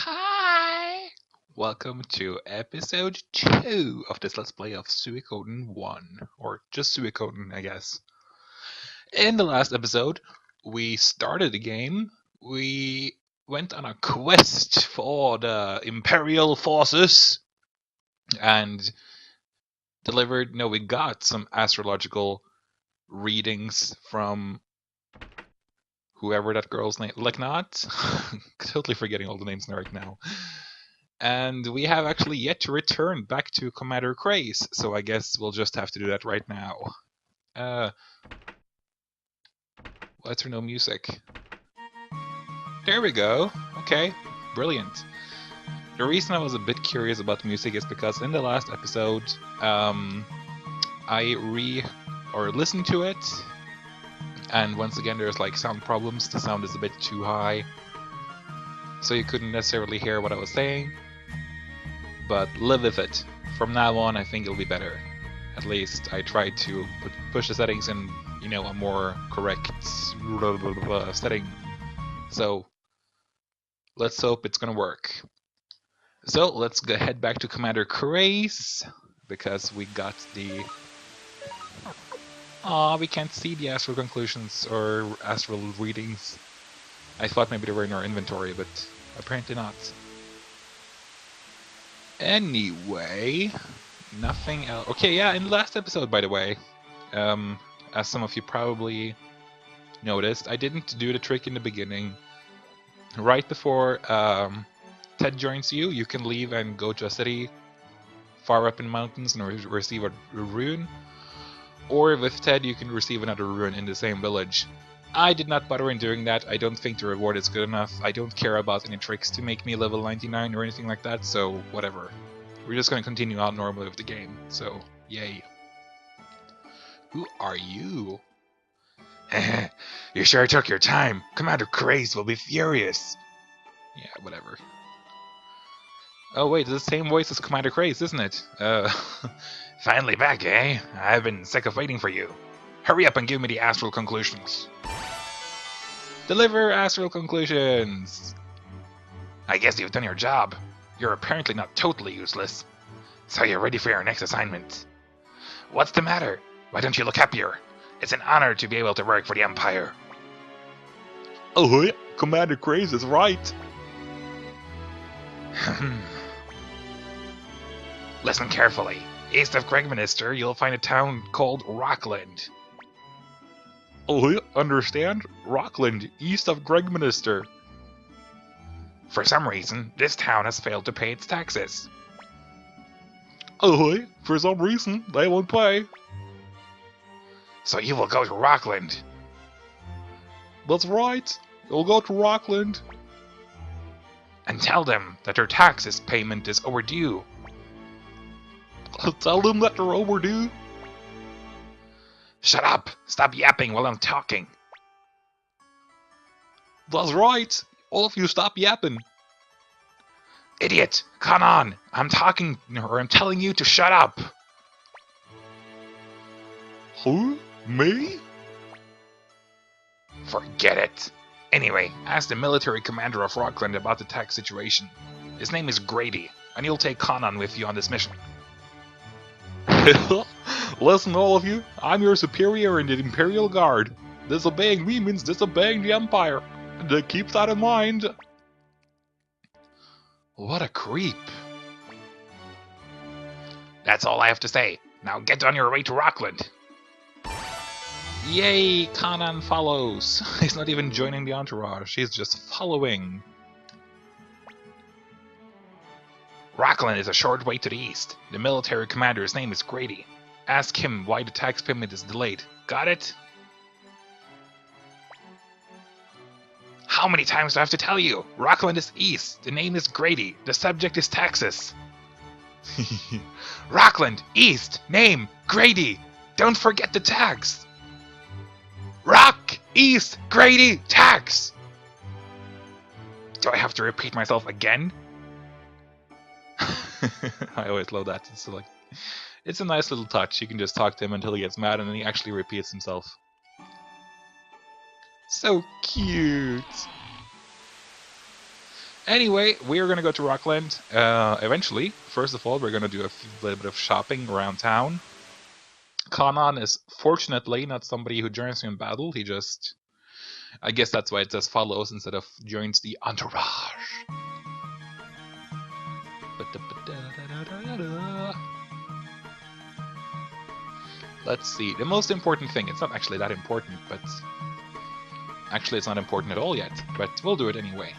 Hi! Welcome to episode 2 of this Let's Play of Suikoden 1. Or just Suikoden, I guess. In the last episode, we started the game. We went on a quest for the Imperial forces. And we got some astrological readings from whoever that girl's name, like not, totally forgetting all the names right now. And we have actually yet to return back to Commander Craze, so I guess we'll just have to do that right now. Why is there no music? There we go. Okay, brilliant. The reason I was a bit curious about the music is because in the last episode, I listened to it, and once again there's like sound problems. The sound is a bit too high, so you couldn't necessarily hear what I was saying. But live with it. From now on, I think it'll be better. At least I tried to push the settings in, a more correct setting. So let's hope it's gonna work. So let's head back to Commander Craze because we got the. We can't see the astral conclusions or astral readings. I thought maybe they were in our inventory, but apparently not. Anyway, nothing else. Okay, yeah, in the last episode, by the way, as some of you probably noticed, I didn't do the trick in the beginning. Right before Ted joins you, you can leave and go to a city far up in the mountains and receive a rune. Or with Ted, you can receive another rune in the same village. I did not bother in doing that. I don't think the reward is good enough. I don't care about any tricks to make me level 99 or anything like that, so whatever. We're just going to continue on normally with the game, so yay. Who are you? You sure took your time. Commander Craze will be furious. Yeah, whatever. Oh wait, it's the same voice as Commander Craze, isn't it? Finally back, eh? I've been sick of waiting for you. Hurry up and give me the astral conclusions. Deliver astral conclusions! I guess you've done your job. You're apparently not totally useless. So you're ready for your next assignment. What's the matter? Why don't you look happier? It's an honor to be able to work for the Empire. Oh, yeah. Commander Craze is right. Listen carefully. East of Gregminister, you'll find a town called Rockland. Oh, yeah. Understand? Rockland, east of Gregminister. For some reason, this town has failed to pay its taxes. Oh, for some reason, they won't pay. So you will go to Rockland. That's right. You'll go to Rockland. And tell them that their taxes payment is overdue. I'll tell them that they're overdue. Shut up! Stop yapping while I'm talking. That's right. All of you stop yapping. Idiot! Come on! I'm telling you to shut up! Who? Me? Forget it. Anyway, ask the military commander of Rockland about the tax situation. His name is Grady, and he'll take Conan with you on this mission. Listen, all of you, I'm your superior in the Imperial Guard. Disobeying me means disobeying the Empire. Keep that in mind. What a creep. That's all I have to say. Now get on your way to Rockland. Yay, Conan follows. He's not even joining the entourage, he's just following. Rockland is a short way to the east. The military commander's name is Grady. Ask him why the tax payment is delayed. Got it? How many times do I have to tell you? Rockland is east. The name is Grady. The subject is taxes. Rockland, east, name, Grady. Don't forget the tax. Rock, east, Grady, tax. Do I have to repeat myself again? I always love that. It's a nice little touch. You can just talk to him until he gets mad and then he actually repeats himself. So cute. Anyway, we are gonna go to Rockland eventually. First of all, we're gonna do a little bit of shopping around town. Kanan is fortunately not somebody who joins you in battle. He just, I guess that's why it says follows instead of joins the entourage. Let's see. The most important thing. It's not actually that important, but actually it's not important at all yet. But we'll do it anyway.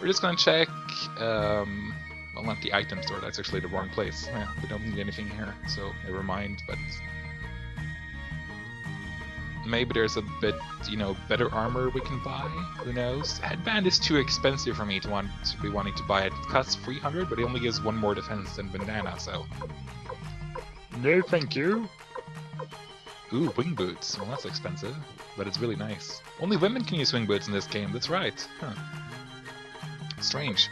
We're just gonna check. Well, not the item store. That's actually the wrong place. Yeah, we don't need anything here, so never mind. But maybe there's a bit, better armor we can buy. Who knows? Headband is too expensive for me to be wanting to buy it. It costs 300, but it only gives 1 more defense than bandana. So no, thank you. Ooh, wing boots. Well, that's expensive, but it's really nice. Only women can use wing boots in this game. That's right. Huh. Strange.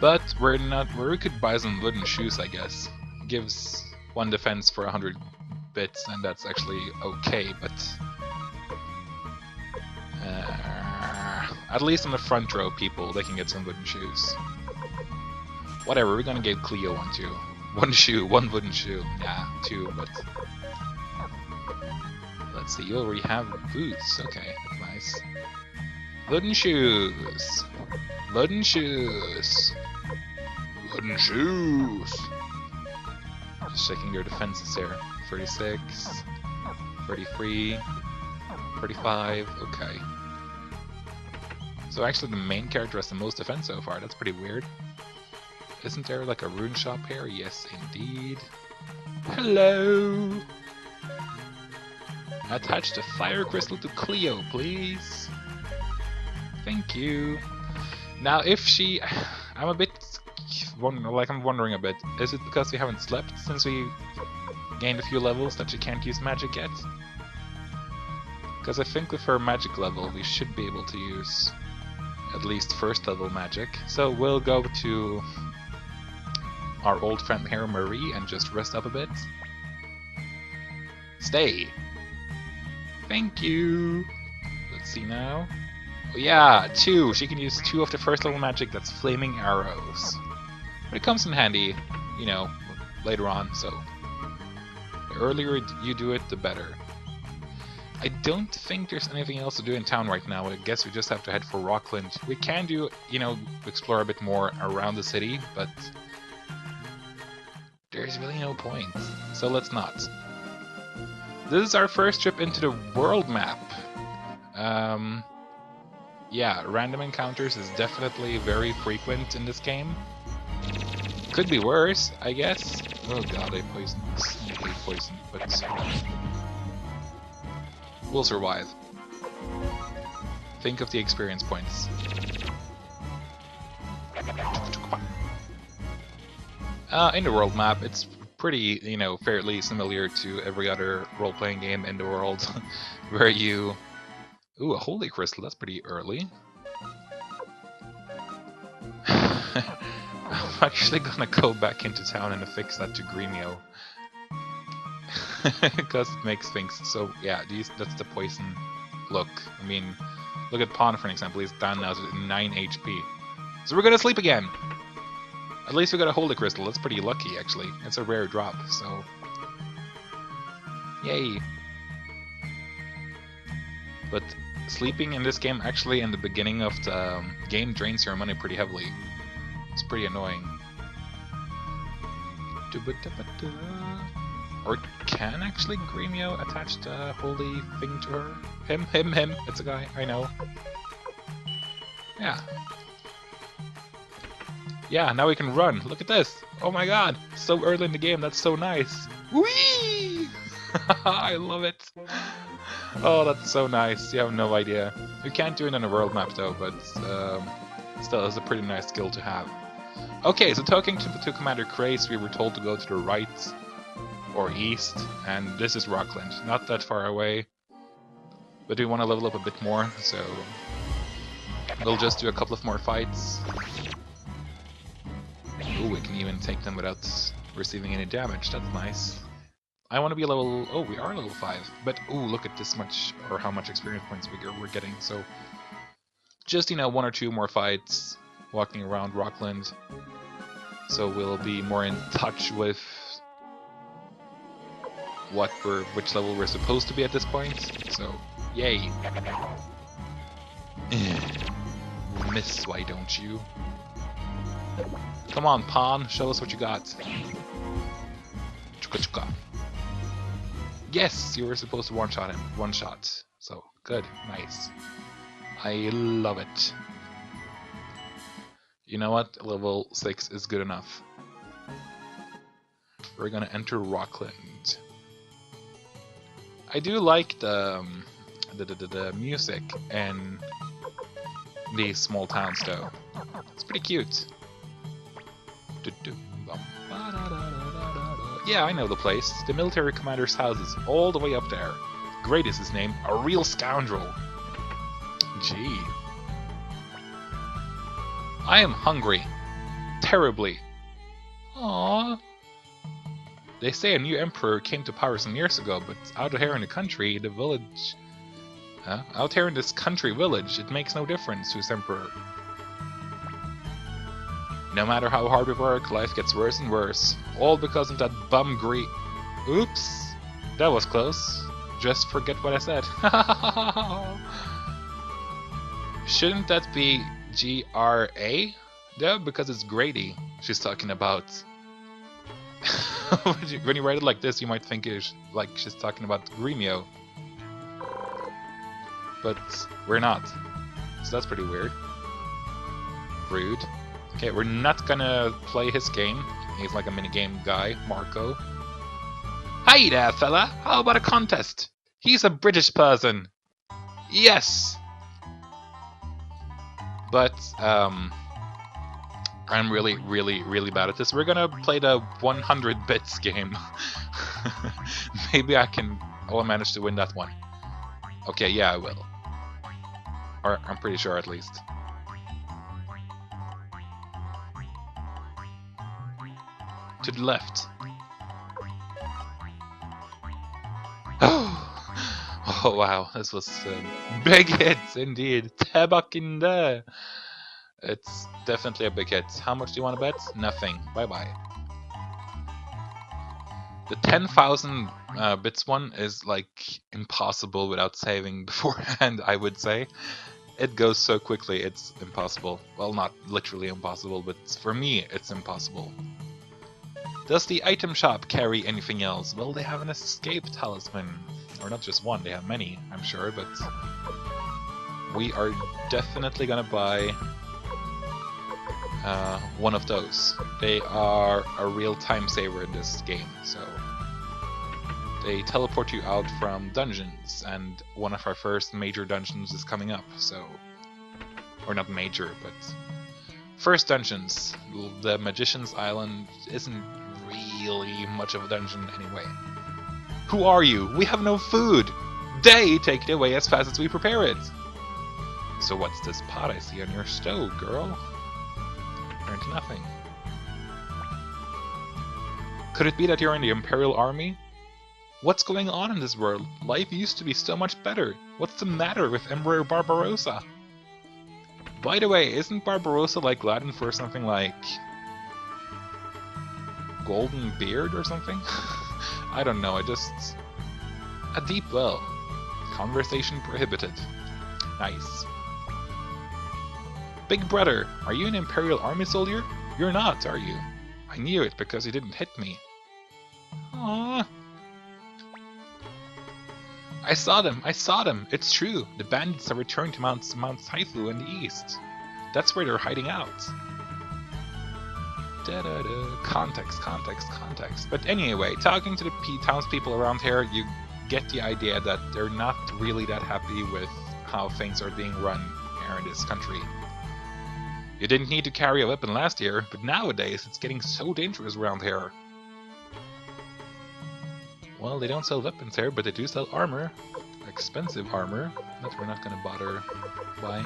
But we're not. We could buy some wooden shoes, I guess. Gives 1 defense for 100 bits, and that's actually okay. But at least on the front row, people they can get some wooden shoes. Whatever. We're gonna give Cleo one too. 1 shoe, 1 wooden shoe. Yeah, 2, but let's see. You already have boots. Okay, that's nice. Wooden shoes. Wooden shoes. Wooden shoes. Just checking their defenses here. 36, 33, 35. Okay. So actually, the main character has the most defense so far. That's pretty weird. Isn't there like a rune shop here? Yes, indeed. Hello! Attach the fire crystal to Cleo, please. Thank you. Now, if she... I'm wondering a bit. Is it because we haven't slept since we gained a few levels that she can't use magic yet? Because I think with her magic level, we should be able to use at least 1st level magic. So we'll go to our old friend here, Marie, and just rest up a bit. Stay! Thank you! Let's see now. Oh yeah, 2! She can use 2 of the 1st level magic, that's flaming arrows. But it comes in handy, later on, so the earlier you do it, the better. I don't think there's anything else to do in town right now. I guess we just have to head for Rockland. We can do, explore a bit more around the city, but there's really no point, so let's not. This is our first trip into the world map. Yeah, random encounters is definitely very frequent in this game. Could be worse, I guess. Oh god, I poisoned. I hate poison, but we'll survive. Think of the experience points. In the world map, it's pretty, fairly similar to every other role-playing game in the world, where you... Ooh, a holy crystal, that's pretty early. I'm actually gonna go back into town and affix that to Gremio. Because it makes things so... Yeah, that's the poison look. I mean, look at Pawn for an example, he's down now to 9 HP. So we're gonna sleep again! At least we got a holy crystal, that's pretty lucky actually. It's a rare drop, so... Yay! But sleeping in this game actually in the beginning of the game drains your money pretty heavily. It's pretty annoying. Or can actually Gremio attach the holy thing to her? Him, it's a guy, I know. Yeah. Yeah, now we can run. Look at this. Oh my god. So early in the game, that's so nice. Whee! I love it. Oh, that's so nice. You have no idea. You can't do it on a world map though, but still, it's a pretty nice skill to have. Okay, so talking to Commander Crace, we were told to go to the right or east, and this is Rockland. Not that far away, but we want to level up a bit more, so we'll just do a couple of more fights. Ooh, we can even take them without receiving any damage. That's nice. I want to be level... Oh, we are level 5. But, ooh, look at this much, or how much experience points we're getting. So, Just, you know, 1 or 2 more fights walking around Rockland. So we'll be more in touch with which level we're supposed to be at this point. So, yay. Miss, why don't you? Come on, Pawn, show us what you got. Chuka chuka. Yes, you were supposed to one-shot him. One shot. So, good. Nice. I love it. You know what? Level 6 is good enough. We're gonna enter Rockland. I do like the music in these small towns, though. It's pretty cute. Yeah, I know the place. The military commander's house is all the way up there. Great is his name. A real scoundrel. Gee. I am hungry. Terribly. Aww. They say a new emperor came to power some years ago, but out here in the country, the village... out here in this country village, it makes no difference who's emperor. No matter how hard we work, life gets worse and worse. All because of that bum Greek... Oops! That was close. Just forget what I said. Shouldn't that be G-R-A? No, because it's Grady she's talking about. When you write it like this, you might think it's like she's talking about Gremio. But we're not. So that's pretty weird. Rude. Okay, we're not gonna play his game. He's like a minigame guy, Marco. Hey there, fella! How about a contest? He's a British person! Yes! But, I'm really, really, really bad at this. We're gonna play the 100 bits game. Maybe I'll manage to win that one. Okay, yeah, I will. Or, I'm pretty sure at least. To the left. Oh wow, this was big hits indeed. Tabak in there. It's definitely a big hit. How much do you want to bet? Nothing. Bye bye. The 10,000 bits one is like impossible without saving beforehand, I would say. It goes so quickly, it's impossible. Well, not literally impossible, but for me, it's impossible. Does the item shop carry anything else? Well, they have an escape talisman. Or not just one, they have many, I'm sure, but we are definitely gonna buy one of those. They are a real time saver in this game, so they teleport you out from dungeons, and one of our first major dungeons is coming up, so... Or not major, but... First dungeons. The Magician's Island isn't really much of a dungeon anyway. Who are you? We have no food! They take it away as fast as we prepare it! So what's this pot I see on your stove, girl? Apparently nothing. Could it be that you're in the Imperial Army? What's going on in this world? Life used to be so much better. What's the matter with Emperor Barbarossa? By the way, isn't Barbarossa like Latin for something like... golden beard or something? I don't know, a deep well. Conversation prohibited. Nice. Big brother, are you an Imperial Army soldier? You're not, are you? I knew it because you didn't hit me. Aww. I saw them, it's true. The bandits have returned to Mount Saifu in the east. That's where they're hiding out. Context. But anyway, talking to the townspeople around here, you get the idea that they're not really that happy with how things are being run here in this country. You didn't need to carry a weapon last year, but nowadays it's getting so dangerous around here. Well, they don't sell weapons here, but they do sell armor. Expensive armor that we're not gonna bother buying.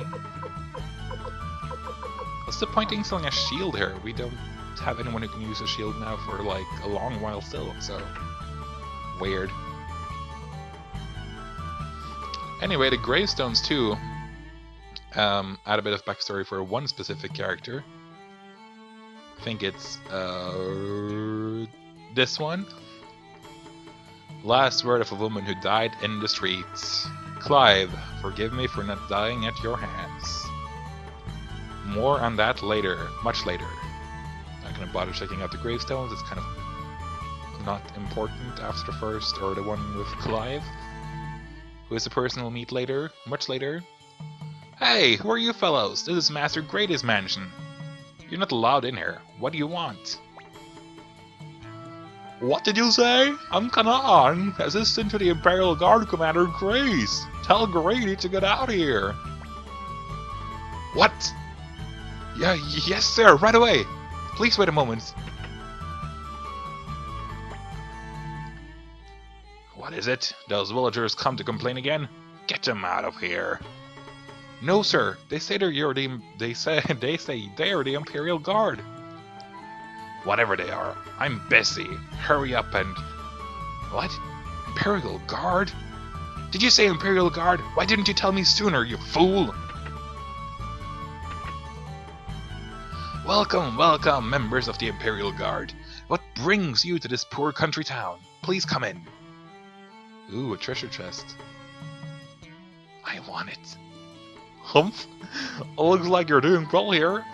What's the point in selling a shield here? We don't have anyone who can use a shield now for like a long while still, so weird. Anyway, the gravestones too Add a bit of backstory for one specific character. I think it's this one. Last word of a woman who died in the streets. Clive, forgive me for not dying at your hands. More on that later, much later. Not gonna bother checking out the gravestones, it's kind of not important after the first, or the one with Clive, who is the person we'll meet later, much later. Hey, who are you fellows? This is Master Grady's mansion. You're not allowed in here. What do you want? What did you say? I'm Kanan, assistant to the Imperial Guard Commander Grace. Tell Grady to get out of here. What? Yeah, yes sir, right away. Please wait a moment. What is it? Those villagers come to complain again? Get them out of here. No sir, they say they say they are the Imperial Guard. Whatever they are, I'm busy. Hurry up and... What? Imperial Guard? Did you say Imperial Guard? Why didn't you tell me sooner, you fool? Welcome, welcome, members of the Imperial Guard. What brings you to this poor country town? Please come in. Ooh, a treasure chest. I want it. Humph? Looks like you're doing well here.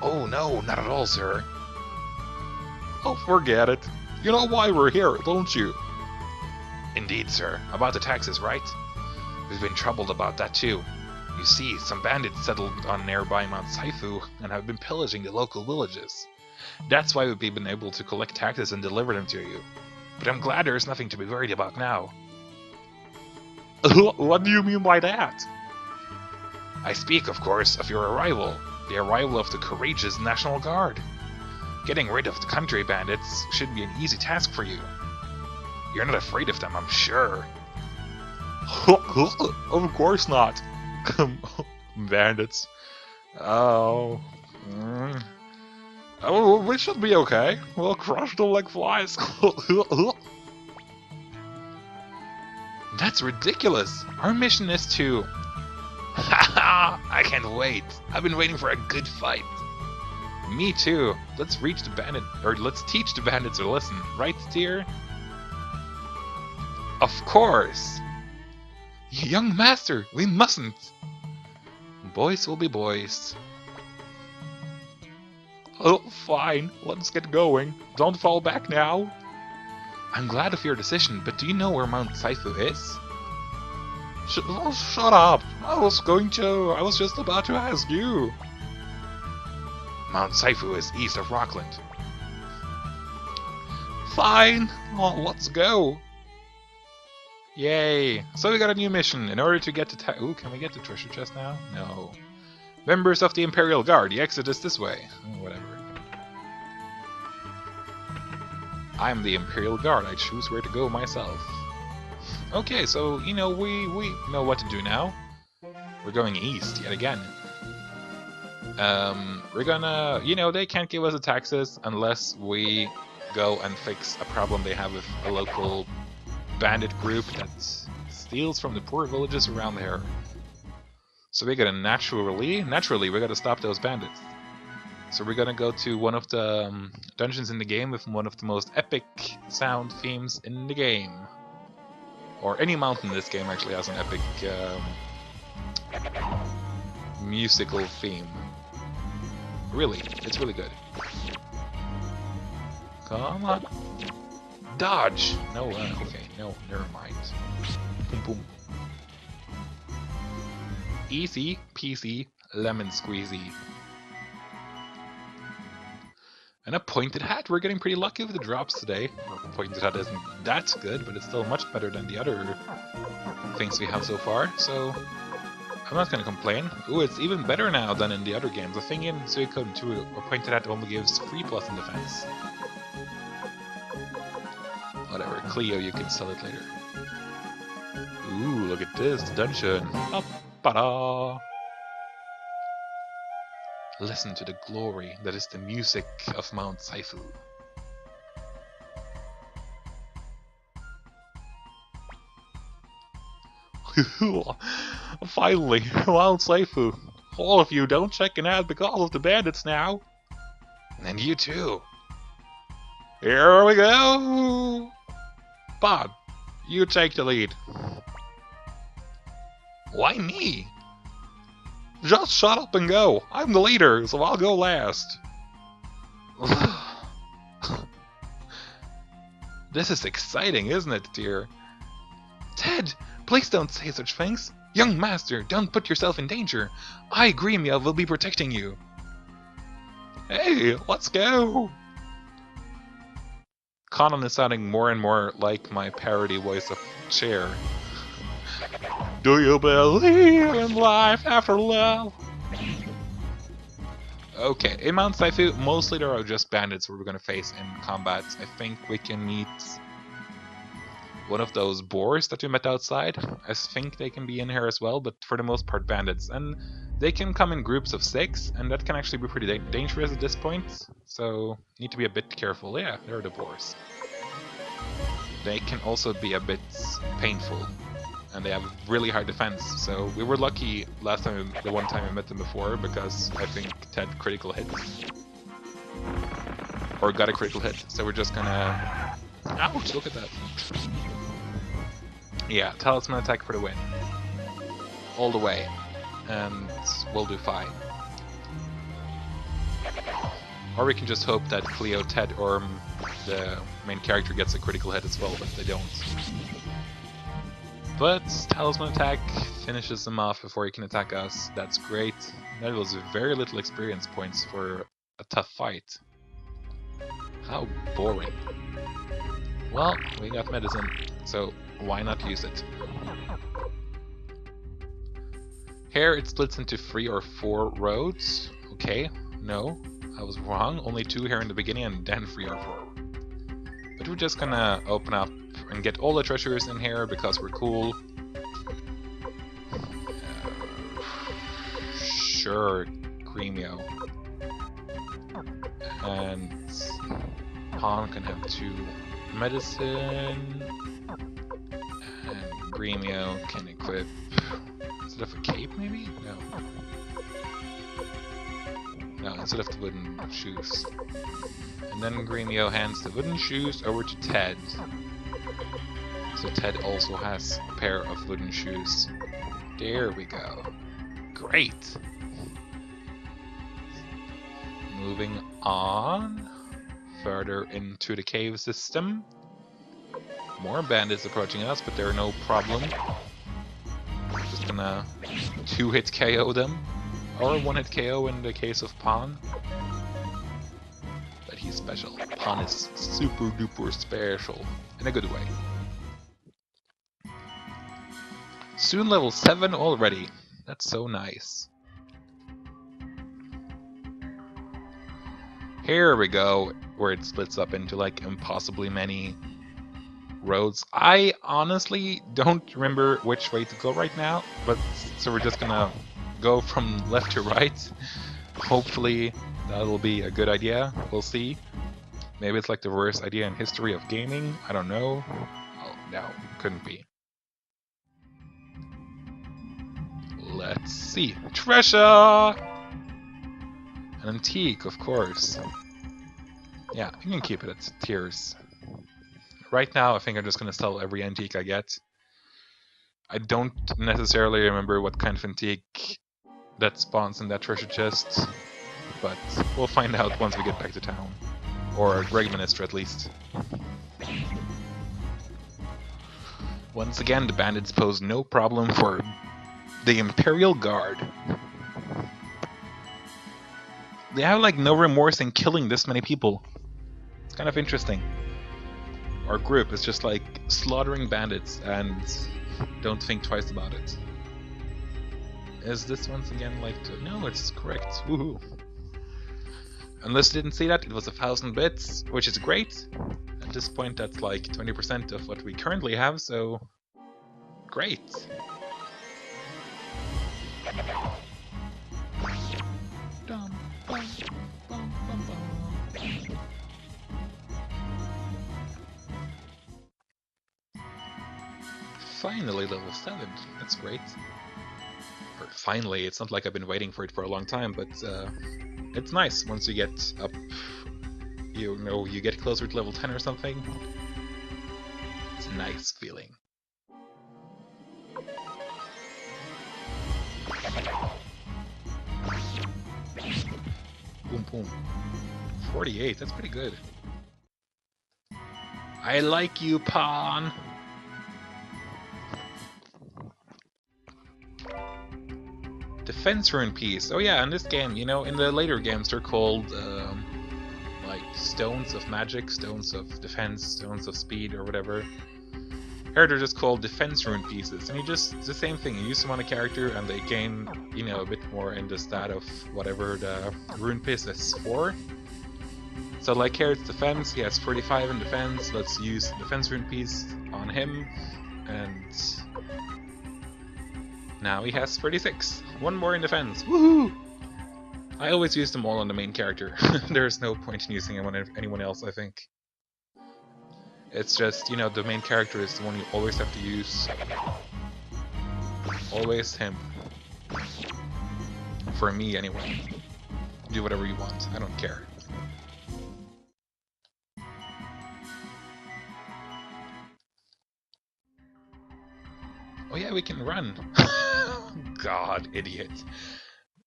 Oh no, not at all, sir. Oh, forget it. You know why we're here, don't you? Indeed, sir. About the taxes, right? We've been troubled about that too. You see, some bandits settled on nearby Mount Saifu and have been pillaging the local villages. That's why we've been able to collect taxes and deliver them to you. But I'm glad there's nothing to be worried about now. What do you mean by that? I speak, of course, of your arrival. The arrival of the courageous National Guard. Getting rid of the country bandits should be an easy task for you. You're not afraid of them, I'm sure. Of course not. Bandits. Oh. Oh, we should be okay. We'll crush them like flies. That's ridiculous. Our mission is to... Haha! I can't wait. I've been waiting for a good fight. Me too. Let's teach the bandits a lesson, right, dear? Of course. Young master, we mustn't. Boys will be boys. Oh, fine. Let's get going. Don't fall back now. I'm glad of your decision, but do you know where Mount Saifu is? Shut up! I was just about to ask you. Mount Saifu is east of Rockland. Fine! Oh, let's go! Yay! So we got a new mission. In order to get to Ooh, can we get the treasure chest now? No. Members of the Imperial Guard, the exit is this way. Oh, whatever. I'm the Imperial Guard. I choose where to go myself. Okay, so, you know, we know what to do now. We're going east yet again. We're gonna... You know, they can't give us the taxes unless we go and fix a problem they have with a local bandit group that steals from the poor villages around there. So we gotta naturally, we gotta stop those bandits. So we're gonna go to one of the dungeons in the game with one of the most epic sound themes in the game. Or any mountain in this game actually has an epic musical theme. Really, it's really good. Come on. Dodge! No, okay, no, never mind. Boom, boom. Easy peasy lemon squeezy. And a pointed hat. We're getting pretty lucky with the drops today. Well, pointed hat isn't that good, but it's still much better than the other things we have so far, so I'm not gonna complain. Ooh, it's even better now than in the other games. The thing in Suikoden 2, a pointed hat only gives 3+ in defense. Whatever, Cleo, you can sell it later. Ooh, look at this, the dungeon. Ba-da! Listen to the glory that is the music of Mount Saifu. Finally, Wild Seifu. All of you don't check an ad because of the bandits now. And you too. Here we go! Bob, you take the lead. Why me? Just shut up and go. I'm the leader, so I'll go last. This is exciting, isn't it, dear? Ted, please don't say such things. Young master, don't put yourself in danger. I, Gremio, will be protecting you. Hey, let's go! Conan is sounding more and more like my parody voice of Cher. Do you believe in life after love? Okay, in Mount Saifu, mostly there are just bandits we're gonna face in combat. I think we can meet one of those boars that we met outside. I think they can be in here as well, but for the most part bandits. And they can come in groups of 6, and that can actually be pretty dangerous at this point. So, need to be a bit careful. Yeah, there are the boars. They can also be a bit painful. And they have really high defense, so we were lucky last time, the one time we met them before, because I think Ted critical hit. Or got a critical hit, so we're just gonna... Ouch, look at that. Yeah, Talisman attack for the win. All the way. And we'll do fine. Or we can just hope that Cleo, Ted, or the main character gets a critical hit as well, but they don't. But Talisman attack finishes him off before he can attack us. That's great. That was very little experience points for a tough fight. How boring. Well, we got medicine, so why not use it? Here it splits into 3 or 4 roads. Okay, no, I was wrong. Only 2 here in the beginning and then 3 or 4. But we're just gonna open up and get all the treasures in here because we're cool. Sure, Gremio. And Pawn can have 2 medicine. And Gremio can equip... Instead of a cape, maybe? No, instead of the wooden shoes. And then Gremio hands the wooden shoes over to Ted. So Ted also has a pair of wooden shoes. There we go. Great! Moving on. Further into the cave system. More bandits approaching us, but they're no problem. Just gonna 2-hit KO them. Or 1-hit KO in the case of Pawn. But he's special. Pawn is super duper special. In a good way. Soon level 7 already. That's so nice. Here we go, where it splits up into like impossibly many roads. I honestly don't remember which way to go right now, but so we're just gonna go from left to right. Hopefully that'll be a good idea. We'll see. Maybe it's like the worst idea in history of gaming. I don't know. Oh no, couldn't be. Let's see. Treasure! An antique, of course. Yeah, you can keep it at tiers. Right now, I think I'm just gonna sell every antique I get. I don't necessarily remember what kind of antique that spawns in that treasure chest, but we'll find out once we get back to town. Or Greg Minister, at least. Once again, the bandits pose no problem for the Imperial Guard. They have like no remorse in killing this many people. It's kind of interesting. Our group is just like slaughtering bandits and don't think twice about it. Is this once again like... No, it's correct. Woohoo. Unless you didn't see that, it was 1,000 bits, which is great. At this point, that's like 20% of what we currently have, so... Great. finally level 7. That's great. Or finally, it's not like I've been waiting for it for a long time, but it's nice once you get up, you know, you get closer to level 10 or something. It's a nice feeling. Boom, boom. 48, that's pretty good. I like you, Pawn! Defense rune piece. Oh yeah, in this game, you know, in the later games they're called like stones of magic, stones of defense, stones of speed, or whatever. Here they're just called defense rune pieces, and you just it's the same thing. You use them on a character, and they gain, you know, a bit more in the stat of whatever the rune piece is for. So like here it's defense. He has 45 in defense. Let's use the defense rune piece on him, and now he has 36. One more in defense. Woohoo! I always use them all on the main character. There's no point in using anyone else, I think. It's just, you know, the main character is the one you always have to use. Always him. For me, anyway. Do whatever you want. I don't care. Oh yeah, we can run. God, idiot.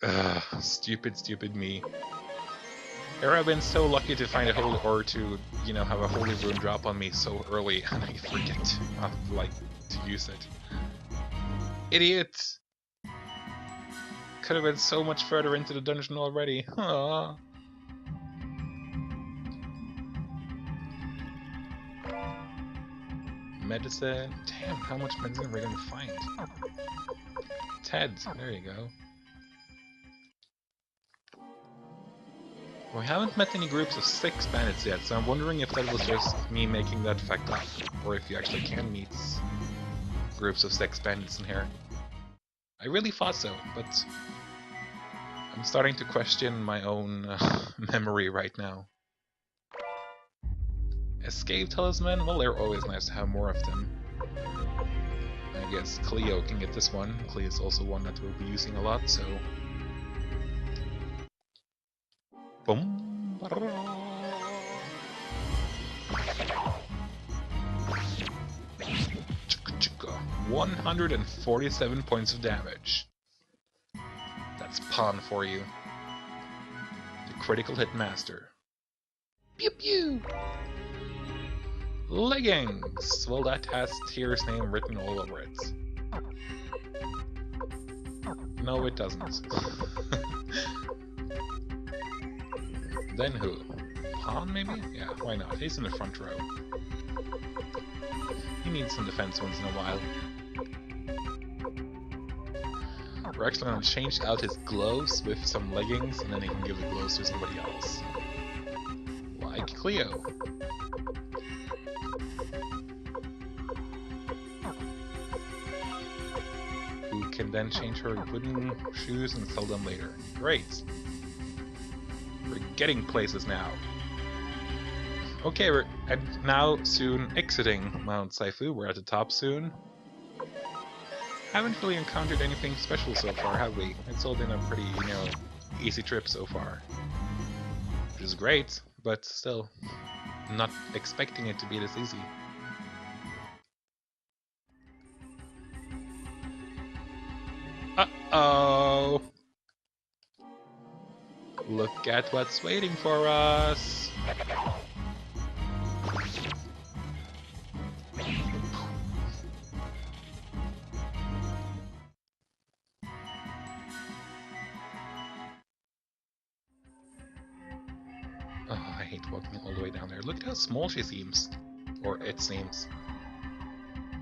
Ugh, stupid me. Here I've been so lucky to find a holy, or to, you know, have a holy rune drop on me so early, and I forget, like, to use it. Idiot! Could have been so much further into the dungeon already. Aww. Medicine. Damn, how much medicine are we gonna find? Ted, there you go. We haven't met any groups of 6 bandits yet, so I'm wondering if that was just me making that fact up, or if you actually can meet groups of 6 bandits in here. I really thought so, but I'm starting to question my own memory right now. Escape talisman? Well, they're always nice to have more of them. I guess Cleo can get this one. Cleo's also one that we'll be using a lot, so... Boom! 147 points of damage. That's Pawn for you. The critical hit master. Pew pew! Leggings! Well, that has Tyr's name written all over it. No, it doesn't. Then who? Pawn, maybe? Yeah, why not? He's in the front row. He needs some defense once in a while. We're actually going to change out his gloves with some leggings, and then he can give the gloves to somebody else. Like Cleo. Who can then change her wooden shoes and sell them later. Great! We're getting places now. Okay, we're now soon exiting Mount Saifu. We're at the top soon. Haven't really encountered anything special so far, have we? It's all been a pretty, you know, easy trip so far. Which is great, but still, not expecting it to be this easy. Uh-oh! Look at what's waiting for us! Oh, I hate walking all the way down there. Look at how small she seems. Or it seems.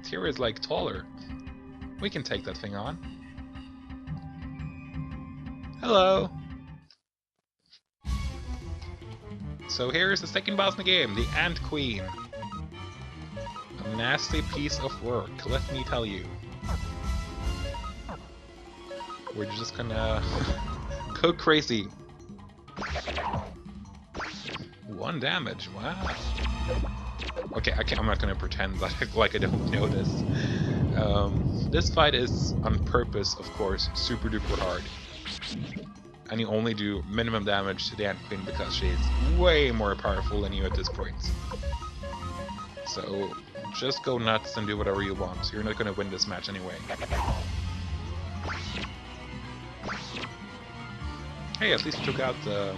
Tyr is like taller. We can take that thing on. Hello! So here's the second boss in the game, the Ant Queen. A nasty piece of work, let me tell you. We're just gonna go crazy. 1 damage, wow. Okay, I'm not gonna pretend like I don't notice. This fight is on purpose, of course, super duper hard. And you only do minimum damage to the Ant Queen because she's way more powerful than you at this point. So just go nuts and do whatever you want. You're not going to win this match anyway. Hey, at least you took out the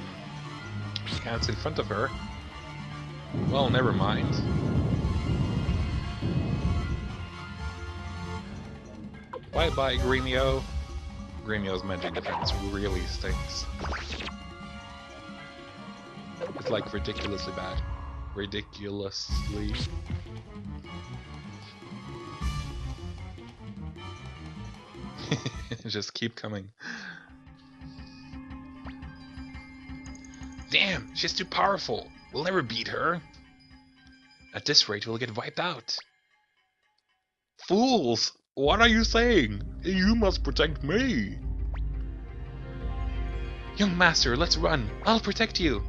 ants in front of her. Well, never mind. Bye-bye, Gremio. Gremio's magic defense really stinks. It's like ridiculously bad. Ridiculously. Just keep coming. Damn, she's too powerful. We'll never beat her. At this rate, we'll get wiped out. Fools! What are you saying? You must protect me. Young master, let's run. I'll protect you.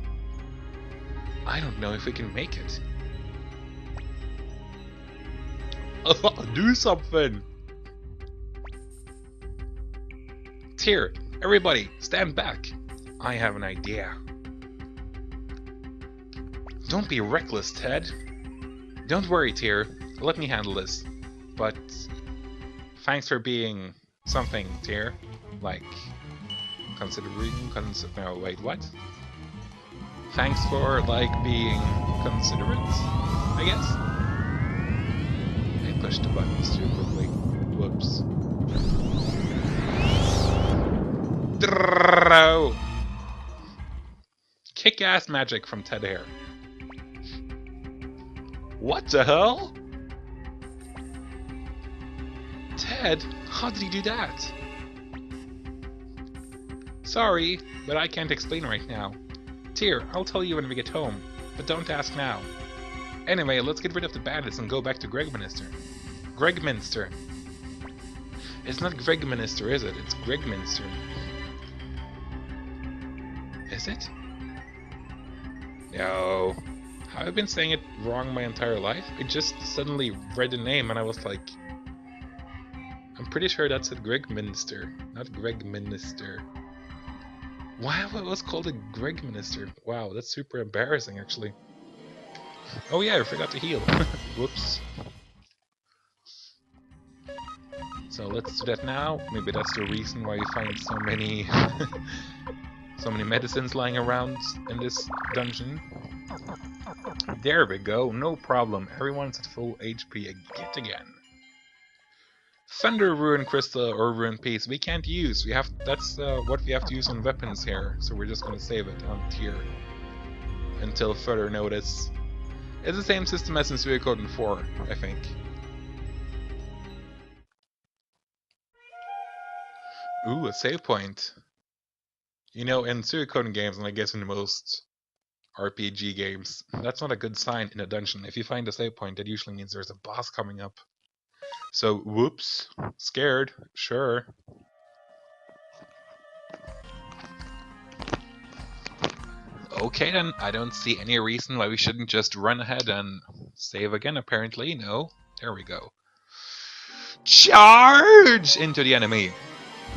I don't know if we can make it. Do something. Here, everybody, stand back. I have an idea. Don't be reckless, Ted. Don't worry, Tyr. Let me handle this. But thanks for being something, Tyr. Like, no, wait, what? Thanks for, like, being considerate, I guess? I pushed the buttons too quickly. Whoops. Kick-ass magic from Ted here. What the hell? Ted, how did he do that? Sorry, but I can't explain right now. Tyr, I'll tell you when we get home, but don't ask now. Anyway, let's get rid of the bandits and go back to Gregminster. Gregminster. It's not Gregminster, is it? It's Gregminster. Is it? No. Have I been saying it wrong my entire life? I just suddenly read the name and I was like... I'm pretty sure that's at Gregminster, not Gregminster. Why it was called a Gregminster? Wow, that's super embarrassing actually. Oh yeah, I forgot to heal. Whoops. So let's do that now. Maybe that's the reason why you find so many so many medicines lying around in this dungeon. There we go, no problem. Everyone's at full HP again. Thunder Ruin Crystal or Ruin Piece we can't use. We have what we have to use on weapons here, so we're just gonna save it on Tyr until further notice. It's the same system as in Suikoden 4, I think. Ooh, a save point. You know, in Suikoden games, and I guess in most RPG games, that's not a good sign in a dungeon. If you find a save point, that usually means there's a boss coming up. So, whoops. Scared. Sure. Okay then, I don't see any reason why we shouldn't just run ahead and save again, apparently. No. There we go. Charge into the enemy!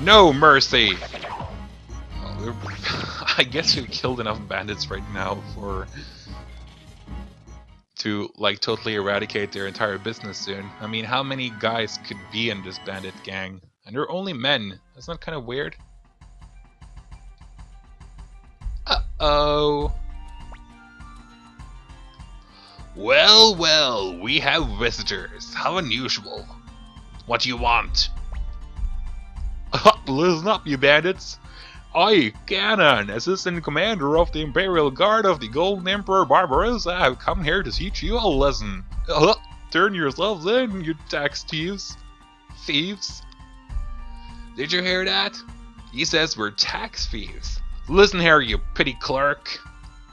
No mercy! Well, I guess we've killed enough bandits right now to like totally eradicate their entire business soon. I mean, how many guys could be in this bandit gang? And they're only men. That's not kind of weird? Uh-oh. Well, well, we have visitors. How unusual. What do you want? Listen up, you bandits. I, Ganon, Assistant Commander of the Imperial Guard of the Golden Emperor Barbarossa, have come here to teach you a lesson. Turn yourselves in, you tax thieves. Thieves? Did you hear that? He says we're tax thieves. Listen here, you petty clerk.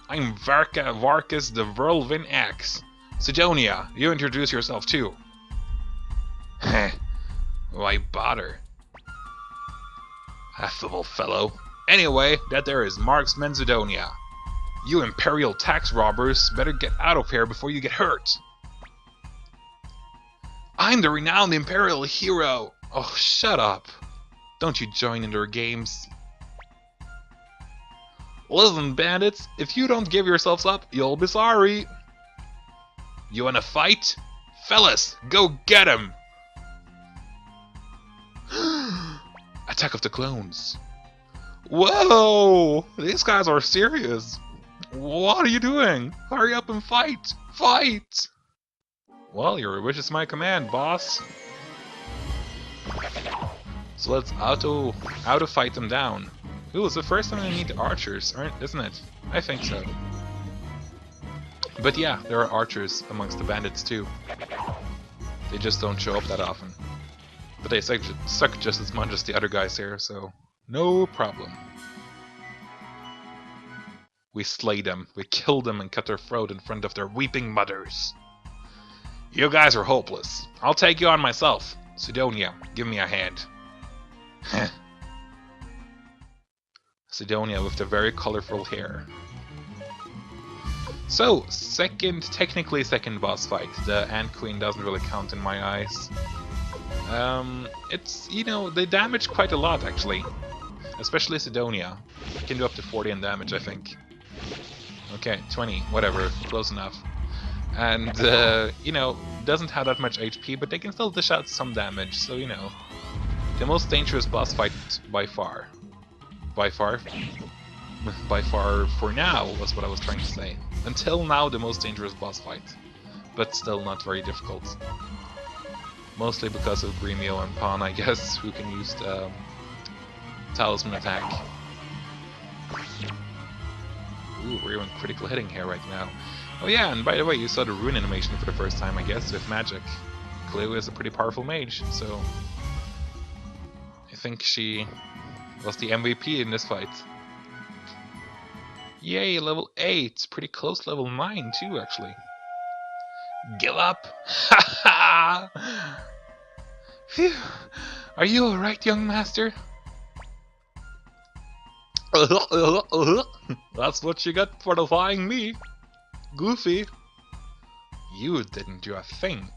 I'm Varkas the Whirlwind Axe. Sidonia, you introduce yourself too. Heh. Why bother? Affable fellow. Anyway, that there is Marksman Sidonia. You Imperial tax robbers better get out of here before you get hurt. I'm the renowned Imperial hero! Oh, shut up. Don't you join in their games. Listen, bandits, if you don't give yourselves up, you'll be sorry. You wanna fight? Fellas, go get him! Attack of the clones. Whoa! These guys are serious. What are you doing? Hurry up and fight! Fight! Well, your wish is my command, boss. So let's auto fight them down. Ooh, it's the first time I need archers, isn't it? I think so. But yeah, there are archers amongst the bandits too. They just don't show up that often. But they suck just as much as the other guys here, so no problem. We slay them, we kill them and cut their throat in front of their weeping mothers. You guys are hopeless. I'll take you on myself. Sidonia, give me a hand. Sidonia with the very colorful hair. So, technically second boss fight. The Ant Queen doesn't really count in my eyes. It's, you know, they damage quite a lot actually. Especially Sidonia. It can do up to 40 in damage, I think. Okay, 20, whatever, close enough. And, you know, doesn't have that much HP, but they can still dish out some damage, so, you know. The most dangerous boss fight by far. By far for now was what I was trying to say. Until now, the most dangerous boss fight. But still not very difficult. Mostly because of Gremio and Pawn, I guess, who can use the Talisman attack. Ooh, we're doing critical hitting here right now. Oh yeah, and by the way, you saw the rune animation for the first time, I guess, with magic. Cleo is a pretty powerful mage, so I think she was the MVP in this fight. Yay, level 8! Pretty close to level 9 too, actually. Give up! Ha ha! Phew! Are you alright, young master? That's what you get for defying me, Goofy. You didn't do a thing.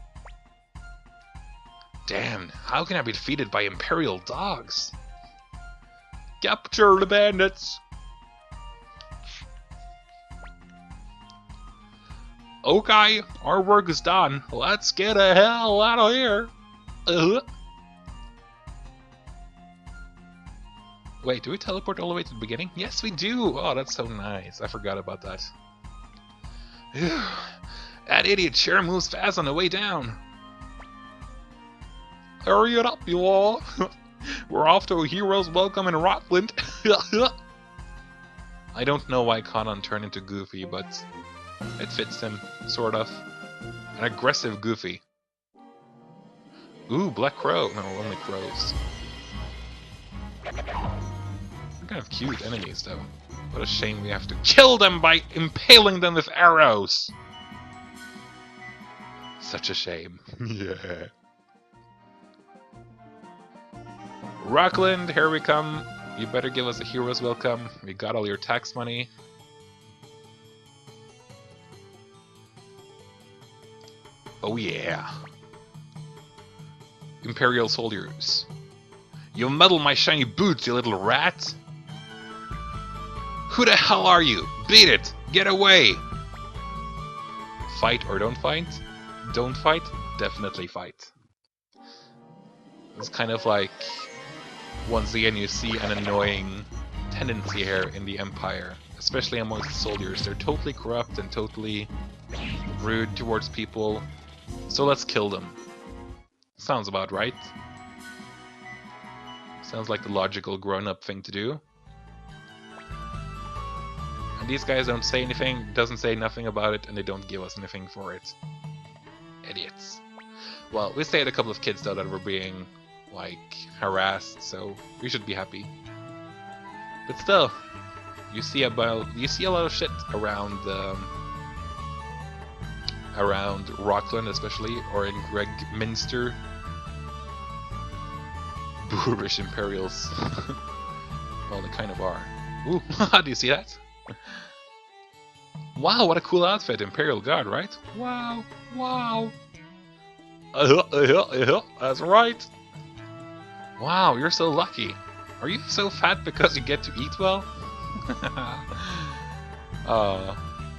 Damn, how can I be defeated by Imperial dogs? Capture the bandits! Okay, our work is done. Let's get the hell out of here. Wait, do we teleport all the way to the beginning? Yes, we do! Oh, that's so nice. I forgot about that. That idiot sure moves fast on the way down. Hurry it up, you all! We're off to a hero's welcome in Rockland. I don't know why Conan turned into Goofy, but it fits him, sort of. An aggressive Goofy. Ooh, Black Crow. No, only crows. They're kind of cute enemies, though. What a shame we have to kill them by impaling them with arrows! Such a shame. Yeah. Rockland, here we come. You better give us a hero's welcome. We got all your tax money. Oh yeah. Imperial soldiers. You meddle my shiny boots, you little rat! Who the hell are you? Beat it! Get away! Fight or don't fight? Don't fight? Definitely fight. It's kind of like, once again you see an annoying tendency here in the Empire. Especially amongst the soldiers. They're totally corrupt and totally rude towards people. So let's kill them. Sounds about right. Sounds like the logical grown-up thing to do. And these guys don't say anything, doesn't say nothing about it, and they don't give us anything for it. Idiots. Well, we saved a couple of kids though that were being, like, harassed, so we should be happy. But still, you see a lot of shit around around Rockland especially, or in Gregminster. Boorish Imperials. Well, they kind of are. Ooh, do you see that? Wow, what a cool outfit, Imperial Guard, right? Wow, wow. That's right. Wow, you're so lucky. Are you so fat because you get to eat well?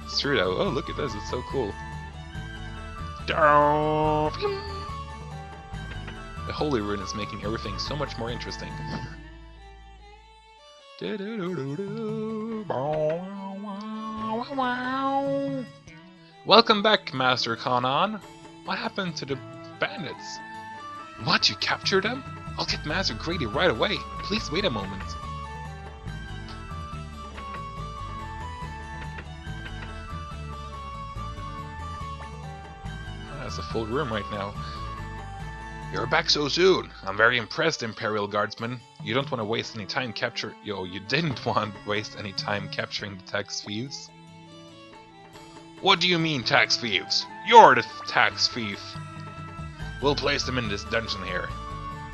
It's true though. Oh, look at this. It's so cool. The Holy Rune is making everything so much more interesting. Welcome back, Master Kanan. What happened to the bandits? What, you captured them? I'll get Master Grady right away. Please wait a moment. That's a full room right now. You're back so soon. I'm very impressed, Imperial Guardsman. You don't want to waste any time you didn't want to waste any time capturing the tax thieves. What do you mean, tax thieves? You're the tax thief. We'll place them in this dungeon here.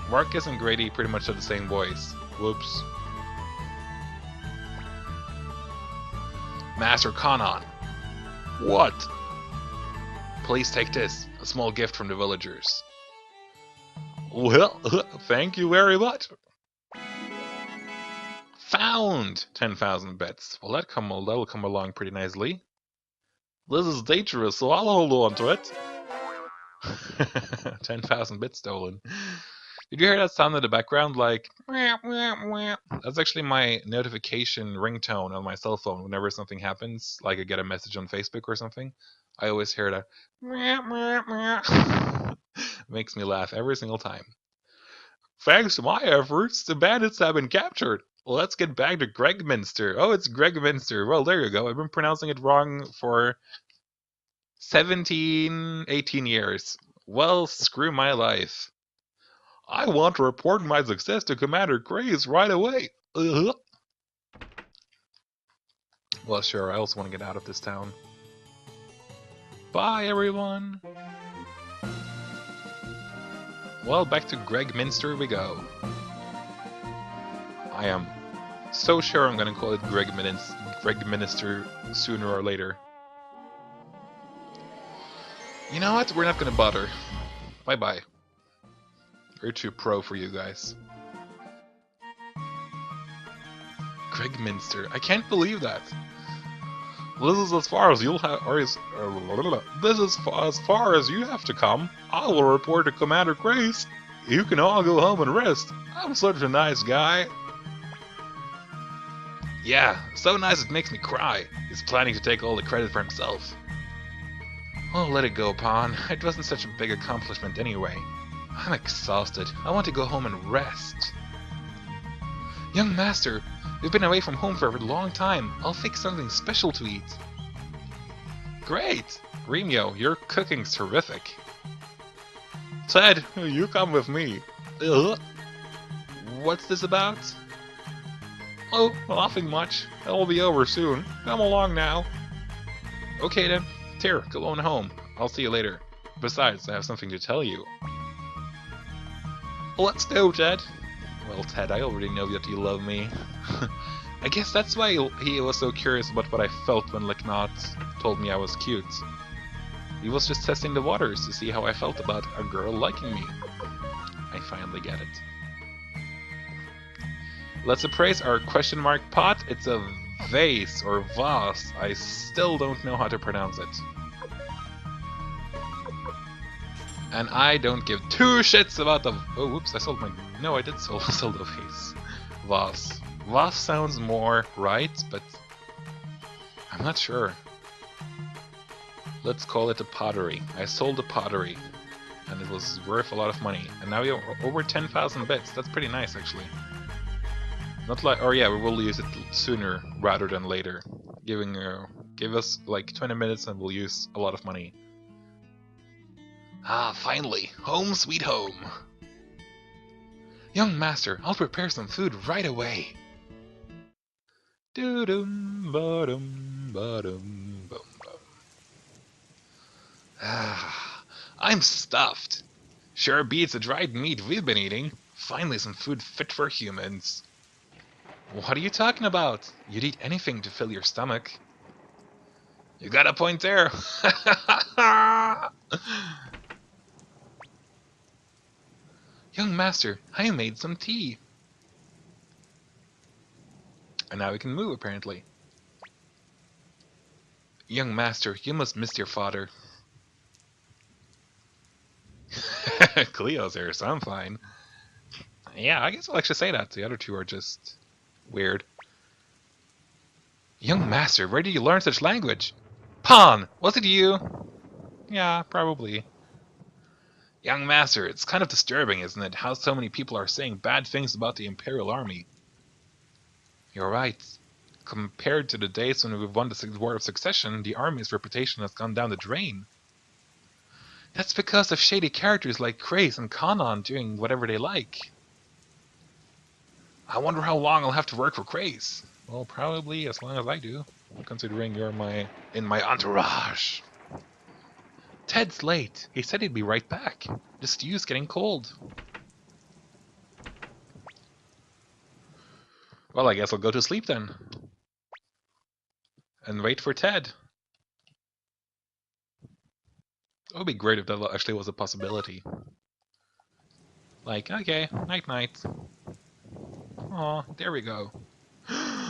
Marcus and Grady pretty much have the same voice. Whoops. Master Kanan. What? Please take this, a small gift from the villagers. Well, thank you very much. Found 10,000 bits. Well, that'll come along pretty nicely. This is dangerous, so I'll hold on to it. 10,000 bits stolen. Did you hear that sound in the background? Like, that's actually my notification ringtone on my cell phone whenever something happens, like I get a message on Facebook or something. I always hear that. Makes me laugh every single time. Thanks to my efforts, the bandits have been captured. Well, let's get back to Gregminster. Oh, it's Gregminster. Well, there you go. I've been pronouncing it wrong for 18 years. Well, screw my life. I want to report my success to Commander Graves right away. Well, sure, I also want to get out of this town. Bye, everyone. Well, back to Gregminster we go. I am so sure I'm going to call it Gregminster sooner or later. You know what? We're not going to bother. Bye-bye. We're too pro for you guys. Gregminster. I can't believe that. This is as far as you'll have, this is as far as you have to come. I will report to Commander Grace. You can all go home and rest. I'm such a nice guy. Yeah, so nice it makes me cry. He's planning to take all the credit for himself. Oh, let it go, Pawn. It wasn't such a big accomplishment anyway. I'm exhausted. I want to go home and rest. Young master, we've been away from home for a long time. I'll fix something special to eat. Great! Remio, your cooking's terrific. Ted, you come with me. Ugh. What's this about? Oh, nothing much. It'll be over soon. Come along now. Okay then. Here, go on home. I'll see you later. Besides, I have something to tell you. Let's go, Ted. Well, Ted, I already know that you love me. I guess that's why he was so curious about what I felt when Leknot told me I was cute. He was just testing the waters to see how I felt about a girl liking me. I finally get it. Let's appraise our question mark pot. It's a vase or vase. I still don't know how to pronounce it. And I don't give two shits about the... Oh, whoops, I sold my... No, I did sell the vase. Vase. Vase sounds more right, but... I'm not sure. Let's call it a pottery. I sold the pottery. And it was worth a lot of money. And now we have over 10,000 bits. That's pretty nice, actually. Not like... Or yeah, we will use it sooner rather than later. Give us like 20 minutes and we'll use a lot of money. Ah, finally! Home sweet home! Young master, I'll prepare some food right away! Doo-dum, ba-dum, ba-dum, bum, bum. Ah, I'm stuffed! Sure beats the dried meat we've been eating. Finally some food fit for humans. What are you talking about? You'd eat anything to fill your stomach. You got a point there! Young master, I made some tea. And now we can move, apparently. Young master, you must miss your father. Cleo's here, so I'm fine. Yeah, I guess I'll actually say that. The other two are just weird. Young master, where did you learn such language? Pan, was it you? Yeah, probably. Young master, it's kind of disturbing, isn't it, how so many people are saying bad things about the Imperial Army. You're right. Compared to the days when we've won the War of Succession, the army's reputation has gone down the drain. That's because of shady characters like Krace and Kanan doing whatever they like. I wonder how long I'll have to work for Krace. Well, probably as long as I do, considering you're in my entourage. Ted's late. He said he'd be right back. The stew's getting cold. Well, I guess I'll go to sleep then. And wait for Ted. It would be great if that actually was a possibility. Like, okay, night-night. Aw, there we go.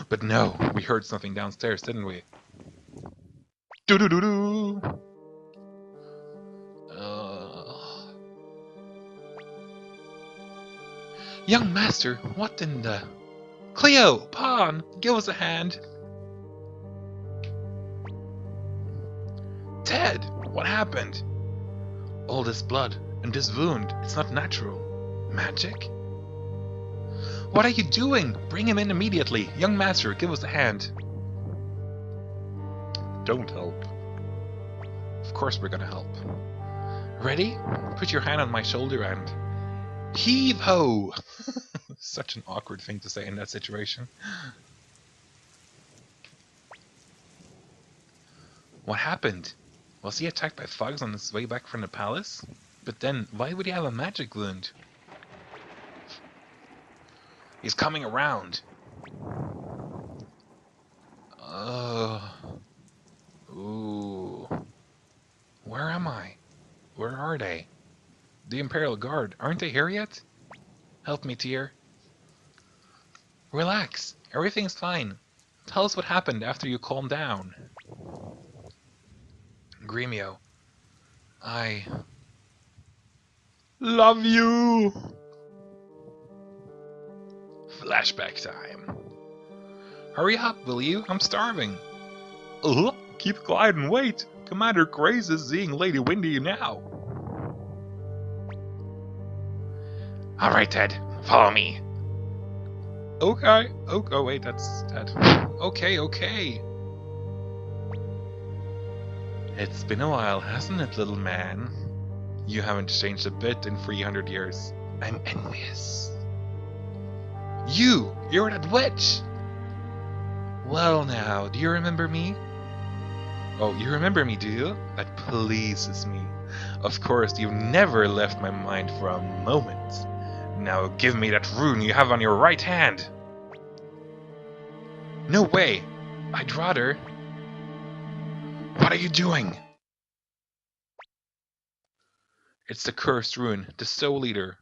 But no, we heard something downstairs, didn't we? Doo-doo-doo-doo! Young master, what in the... Cleo! Pawn! Give us a hand! Ted! What happened? All this blood, and this wound, it's not natural. Magic? What are you doing? Bring him in immediately. Young master, give us a hand. Don't help. Of course we're gonna help. Ready? Put your hand on my shoulder and... Heave-ho! Such an awkward thing to say in that situation. What happened? Was he attacked by thugs on his way back from the palace? But then, why would he have a magic wound? He's coming around. Ooh. Where am I? Where are they? The Imperial Guard, aren't they here yet? Help me, Tyr. Relax, everything's fine. Tell us what happened after you calmed down. Gremio, I... love you! Flashback time. Hurry up, will you? I'm starving. Keep quiet and wait. Commander Krace is seeing Lady Windy now. Alright, Ted. Follow me. Okay. Oh, wait, that's Ted. Okay. It's been a while, hasn't it, little man? You haven't changed a bit in 300 years. I'm envious. You're that witch! Well now, do you remember me? Oh, you remember me, do you? That pleases me. Of course, you've never left my mind for a moment. Now give me that rune you have on your right hand. No way! I'd rather... What are you doing? It's the cursed rune, the Soul Eater.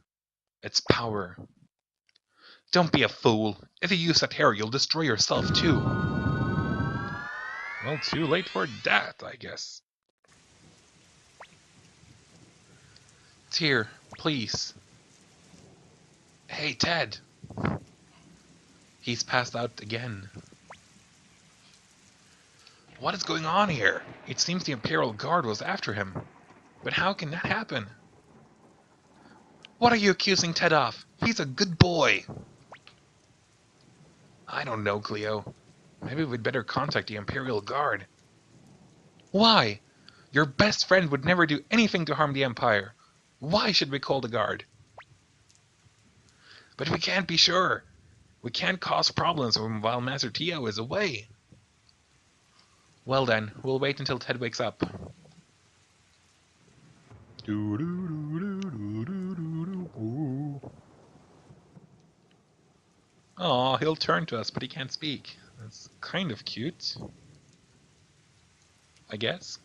Its power. Don't be a fool. If you use that here, you'll destroy yourself too. Well, too late for that, I guess. Tyr, please. Hey, Ted. He's passed out again. What is going on here? It seems the Imperial Guard was after him. But how can that happen? What are you accusing Ted of? He's a good boy. I don't know, Cleo. Maybe we'd better contact the Imperial Guard. Why? Your best friend would never do anything to harm the Empire. Why should we call the Guard? But we can't be sure. We can't cause problems while Master Tio is away. Well then, we'll wait until Ted wakes up. Aw, he'll turn to us, but he can't speak. That's kind of cute. I guess.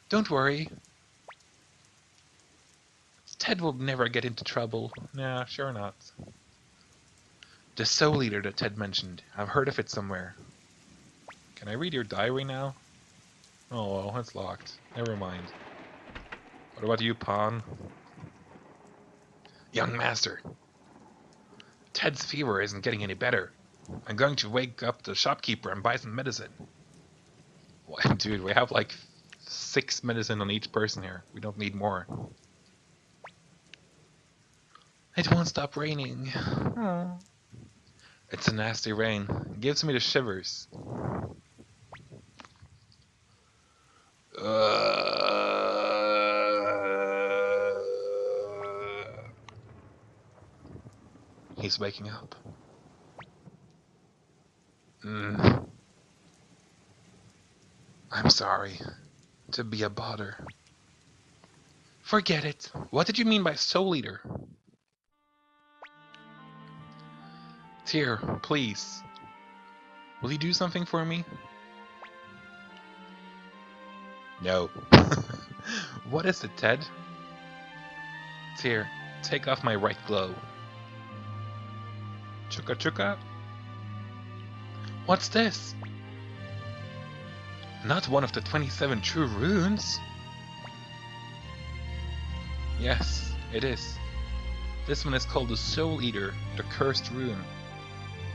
Don't worry. Ted will never get into trouble. Nah, sure not. The Soul Eater that Ted mentioned. I've heard of it somewhere. Can I read your diary now? Oh, well, it's locked. Never mind. What about you, Pawn? Young Master, Ted's fever isn't getting any better. I'm going to wake up the shopkeeper and buy some medicine. What? Dude, we have like 6 medicine on each person here. We don't need more. It won't stop raining. Oh. It's a nasty rain. It gives me the shivers. He's waking up. I'm sorry to be a bother. Forget it. What did you mean by Soul Eater? Tyr, please. Will you do something for me? No. What is it, Ted? Tyr, take off my right glow. Chuka chuka? What's this? Not one of the 27 true runes? Yes, it is. This one is called the Soul Eater, the Cursed Rune.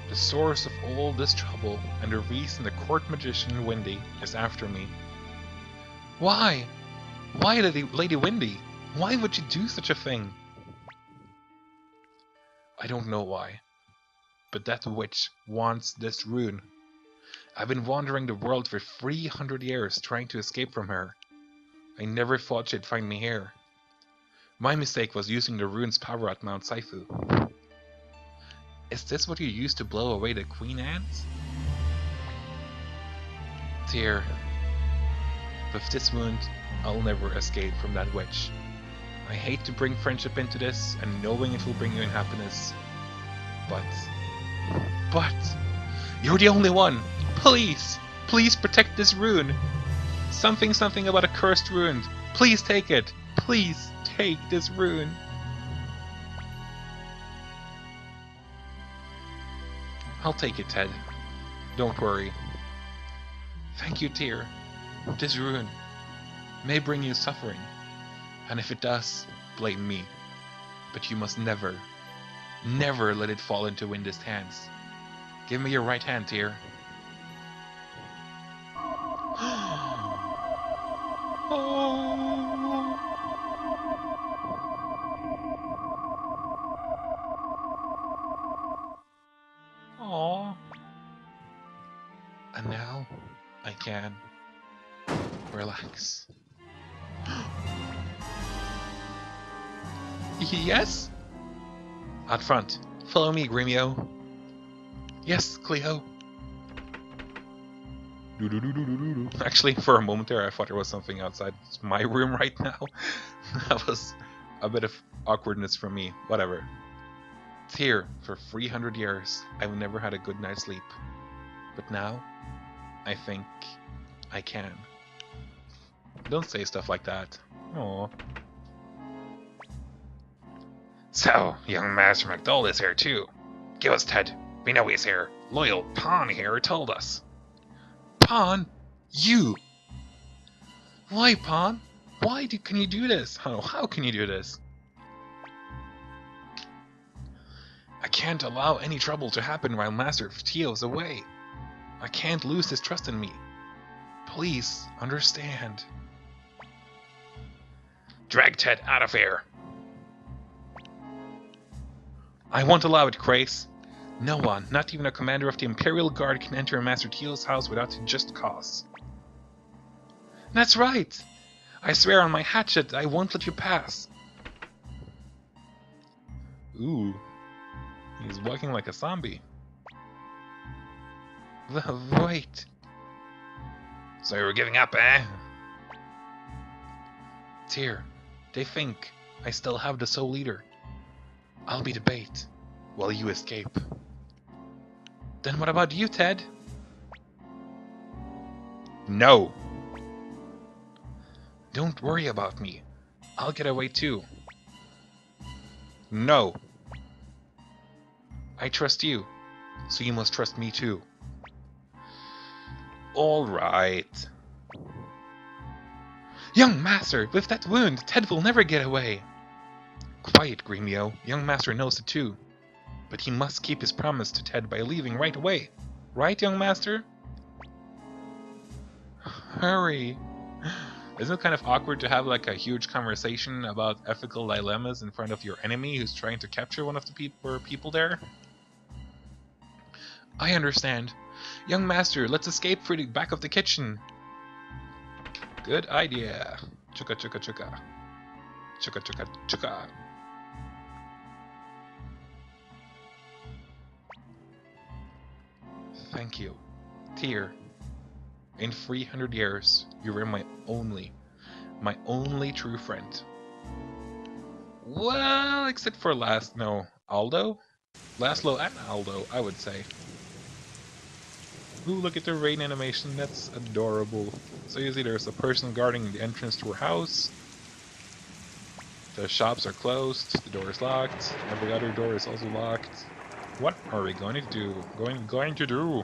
The source of all this trouble, and the reason the court magician Windy is after me. Why? Why, Lady Windy? Why would you do such a thing? I don't know why. But that witch wants this rune. I've been wandering the world for 300 years trying to escape from her. I never thought she'd find me here. My mistake was using the rune's power at Mount Saifu. Is this what you used to blow away the queen ants? Tyr, with this wound, I'll never escape from that witch. I hate to bring friendship into this, and knowing it will bring you unhappiness. But, you're the only one! Please! Please protect this rune! Something about a cursed rune. Please take it! Please take this rune! I'll take it, Ted. Don't worry. Thank you, Tyr. This rune may bring you suffering, and if it does, blame me. But you must never let it fall into Windy's hands. Give me your right hand, Tyr. Aww. And now I can relax. Yes? Out front. Follow me, Gremio. Yes, Cleo. Actually, for a moment there, I thought there was something outside my room right now. That was a bit of awkwardness from me. Whatever. Tyr, for 300 years, I've never had a good night's sleep. But now, I think I can. Don't say stuff like that. Aww. So, young Master McDowell is here too. Give us Ted. We know he's here. Loyal Pawn here told us. Pawn? You? Why, Pawn? Why can you do this? How can you do this? I can't allow any trouble to happen while Master Theo's away. I can't lose his trust in me. Please, understand. Drag Ted out of here. I won't allow it, Grace. No one, not even a commander of the Imperial Guard, can enter Master Teal's house without just cause. That's right! I swear on my hatchet I won't let you pass. Ooh. He's walking like a zombie. Wait. So you're giving up, eh? Tyr, they think I still have the Soul Eater. I'll be the bait while you escape. Then what about you, Ted? No. Don't worry about me. I'll get away too. No! I trust you, so you must trust me too. Alright. Young Master, with that wound, Ted will never get away. Quiet, Gremio. Young Master knows it too. But he must keep his promise to Ted by leaving right away. Right, Young Master? Hurry. Isn't it kind of awkward to have like a huge conversation about ethical dilemmas in front of your enemy who's trying to capture one of the people there? I understand. Young Master, let's escape through the back of the kitchen. Good idea. Chuka chuka chuka. Chuka chuka chuka. Thank you. Tyr. In 300 years, you were my only true friend. Well, except for Aldo? Laszlo and Aldo, I would say. Ooh, look at the rain animation, that's adorable. So you see there's a person guarding the entrance to her house. The shops are closed, the door is locked, every other door is also locked. What are we going to do? Going to do?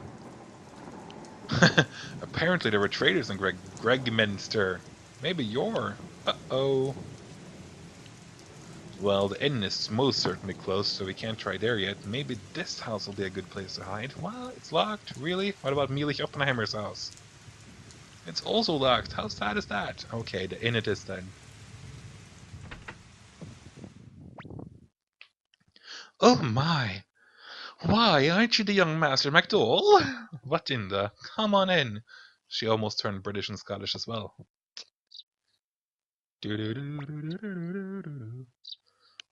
Apparently there were traitors in Gregminster. Maybe you're... Uh-oh. Well, the inn is most certainly closed, so we can't try there yet. Maybe this house will be a good place to hide. Well, it's locked. Really? What about Mielich Oppenheimer's house? It's also locked. How sad is that? Okay, the inn it is then. Oh my! Why, aren't you the young Master MacDowell? What in the... Come on in. She almost turned British and Scottish as well.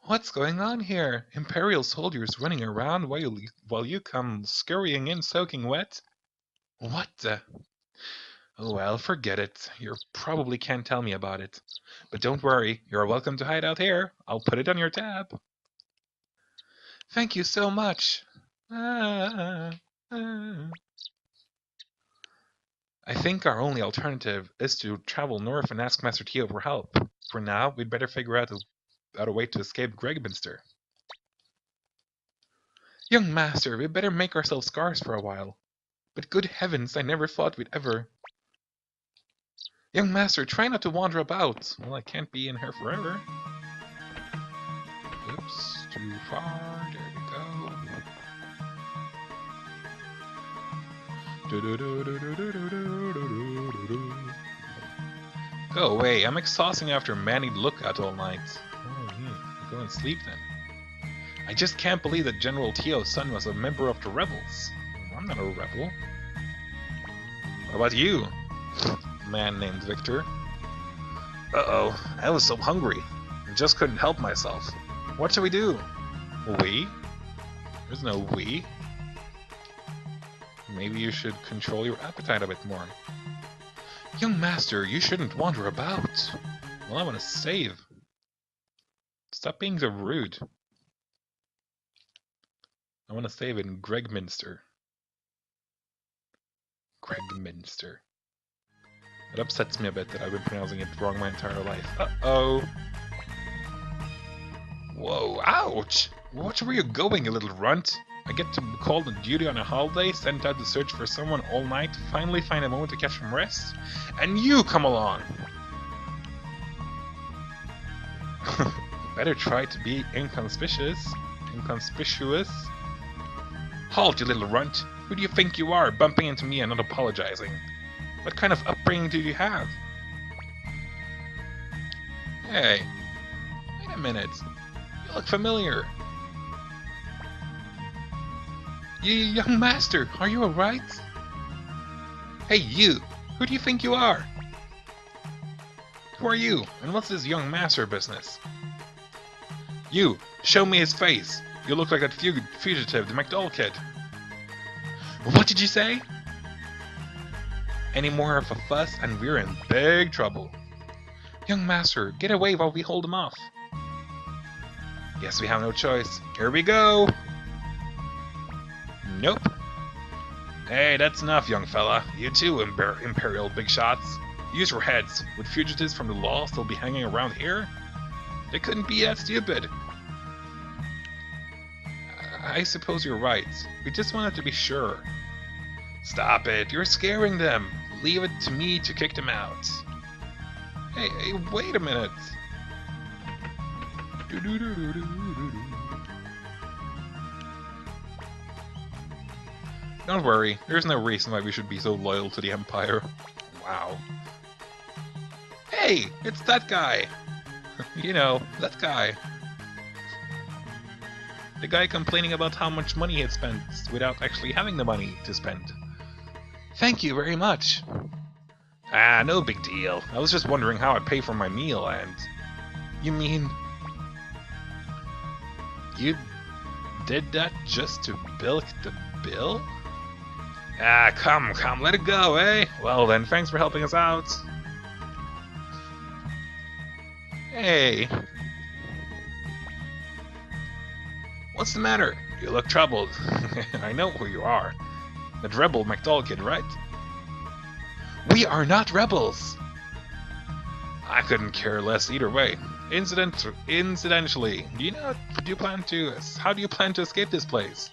What's going on here? Imperial soldiers running around while you come scurrying in soaking wet? What the... Oh well, forget it. You probably can't tell me about it. But don't worry, you're welcome to hide out here. I'll put it on your tab. Thank you so much. I think our only alternative is to travel north and ask Master Tio for help. For now, we'd better figure out a way to escape Gregminster. Young Master, we'd better make ourselves scarce for a while. But good heavens, I never thought we'd ever... Young Master, try not to wander about. Well, I can't be in here forever. Oops, too far. There we go. Go away, I'm exhausting after manning lookout all night. Go and sleep then. I just can't believe that General Tio's son was a member of the rebels. I'm not a rebel. What about you? Man named Victor. Uh-oh, I was so hungry. I just couldn't help myself. What shall we do? We? There's no we. Maybe you should control your appetite a bit more. Young Master, you shouldn't wander about. Well, I want to save. Stop being so rude. I want to save in Gregminster. Gregminster. It upsets me a bit that I've been pronouncing it wrong my entire life. Uh-oh. Whoa, ouch! Which way are you going, you little runt? I get to be called on duty on a holiday, sent out to search for someone all night, finally find a moment to catch some rest, and you come along! Better try to be inconspicuous. Halt, you little runt! Who do you think you are, bumping into me and not apologizing? What kind of upbringing do you have? Hey, wait a minute. You look familiar. Young Master, are you alright? Hey you, who do you think you are? Who are you, and what's this young Master business? You, show me his face. You look like that fugitive, the MacDowell kid. What did you say? Any more of a fuss and we're in big trouble. Young Master, get away while we hold him off. Guess we have no choice. Here we go! Nope. Hey, that's enough, young fella. You too, Imperial big shots. Use your heads. Would fugitives from the law still be hanging around here? They couldn't be that stupid. I suppose you're right. We just wanted to be sure. Stop it, you're scaring them. Leave it to me to kick them out. Hey, wait a minute. Don't worry, there's no reason why we should be so loyal to the Empire. Wow. Hey, it's that guy! You know, that guy. The guy complaining about how much money he had spent without actually having the money to spend. Thank you very much. Ah, no big deal. I was just wondering how I'd pay for my meal and... You mean... You did that just to bilk the bill? Ah, come, let it go, eh? Well then, thanks for helping us out. Hey. What's the matter? You look troubled. I know who you are. That rebel McDowell kid, right? We are not rebels! I couldn't care less either way. Incidentally, how do you plan to escape this place?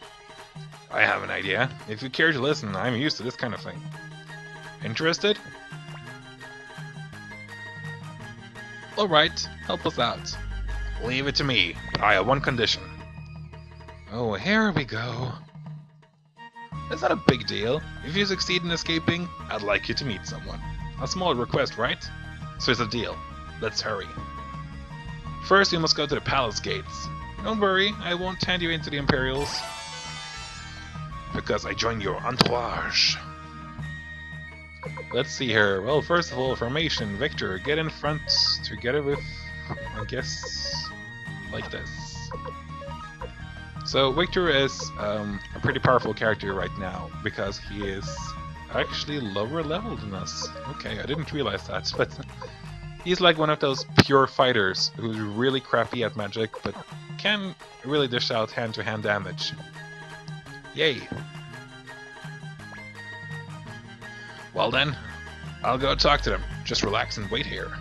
I have an idea. If you care to listen, I'm used to this kind of thing. Interested? Alright, help us out. Leave it to me, but I have one condition. Oh, here we go. That's not a big deal. If you succeed in escaping, I'd like you to meet someone. A small request, right? So it's a deal. Let's hurry. First, you must go to the palace gates. Don't worry, I won't hand you into the Imperials. Because I join your entourage. Let's see here. Well, first of all, formation. Victor, get in front together with, I guess, like this. So Victor is a pretty powerful character right now because he is actually lower level than us. Okay, I didn't realize that, but he's like one of those pure fighters who's really crappy at magic, but can really dish out hand-to-hand damage. Yay! Well then, I'll go talk to them. Just relax and wait here.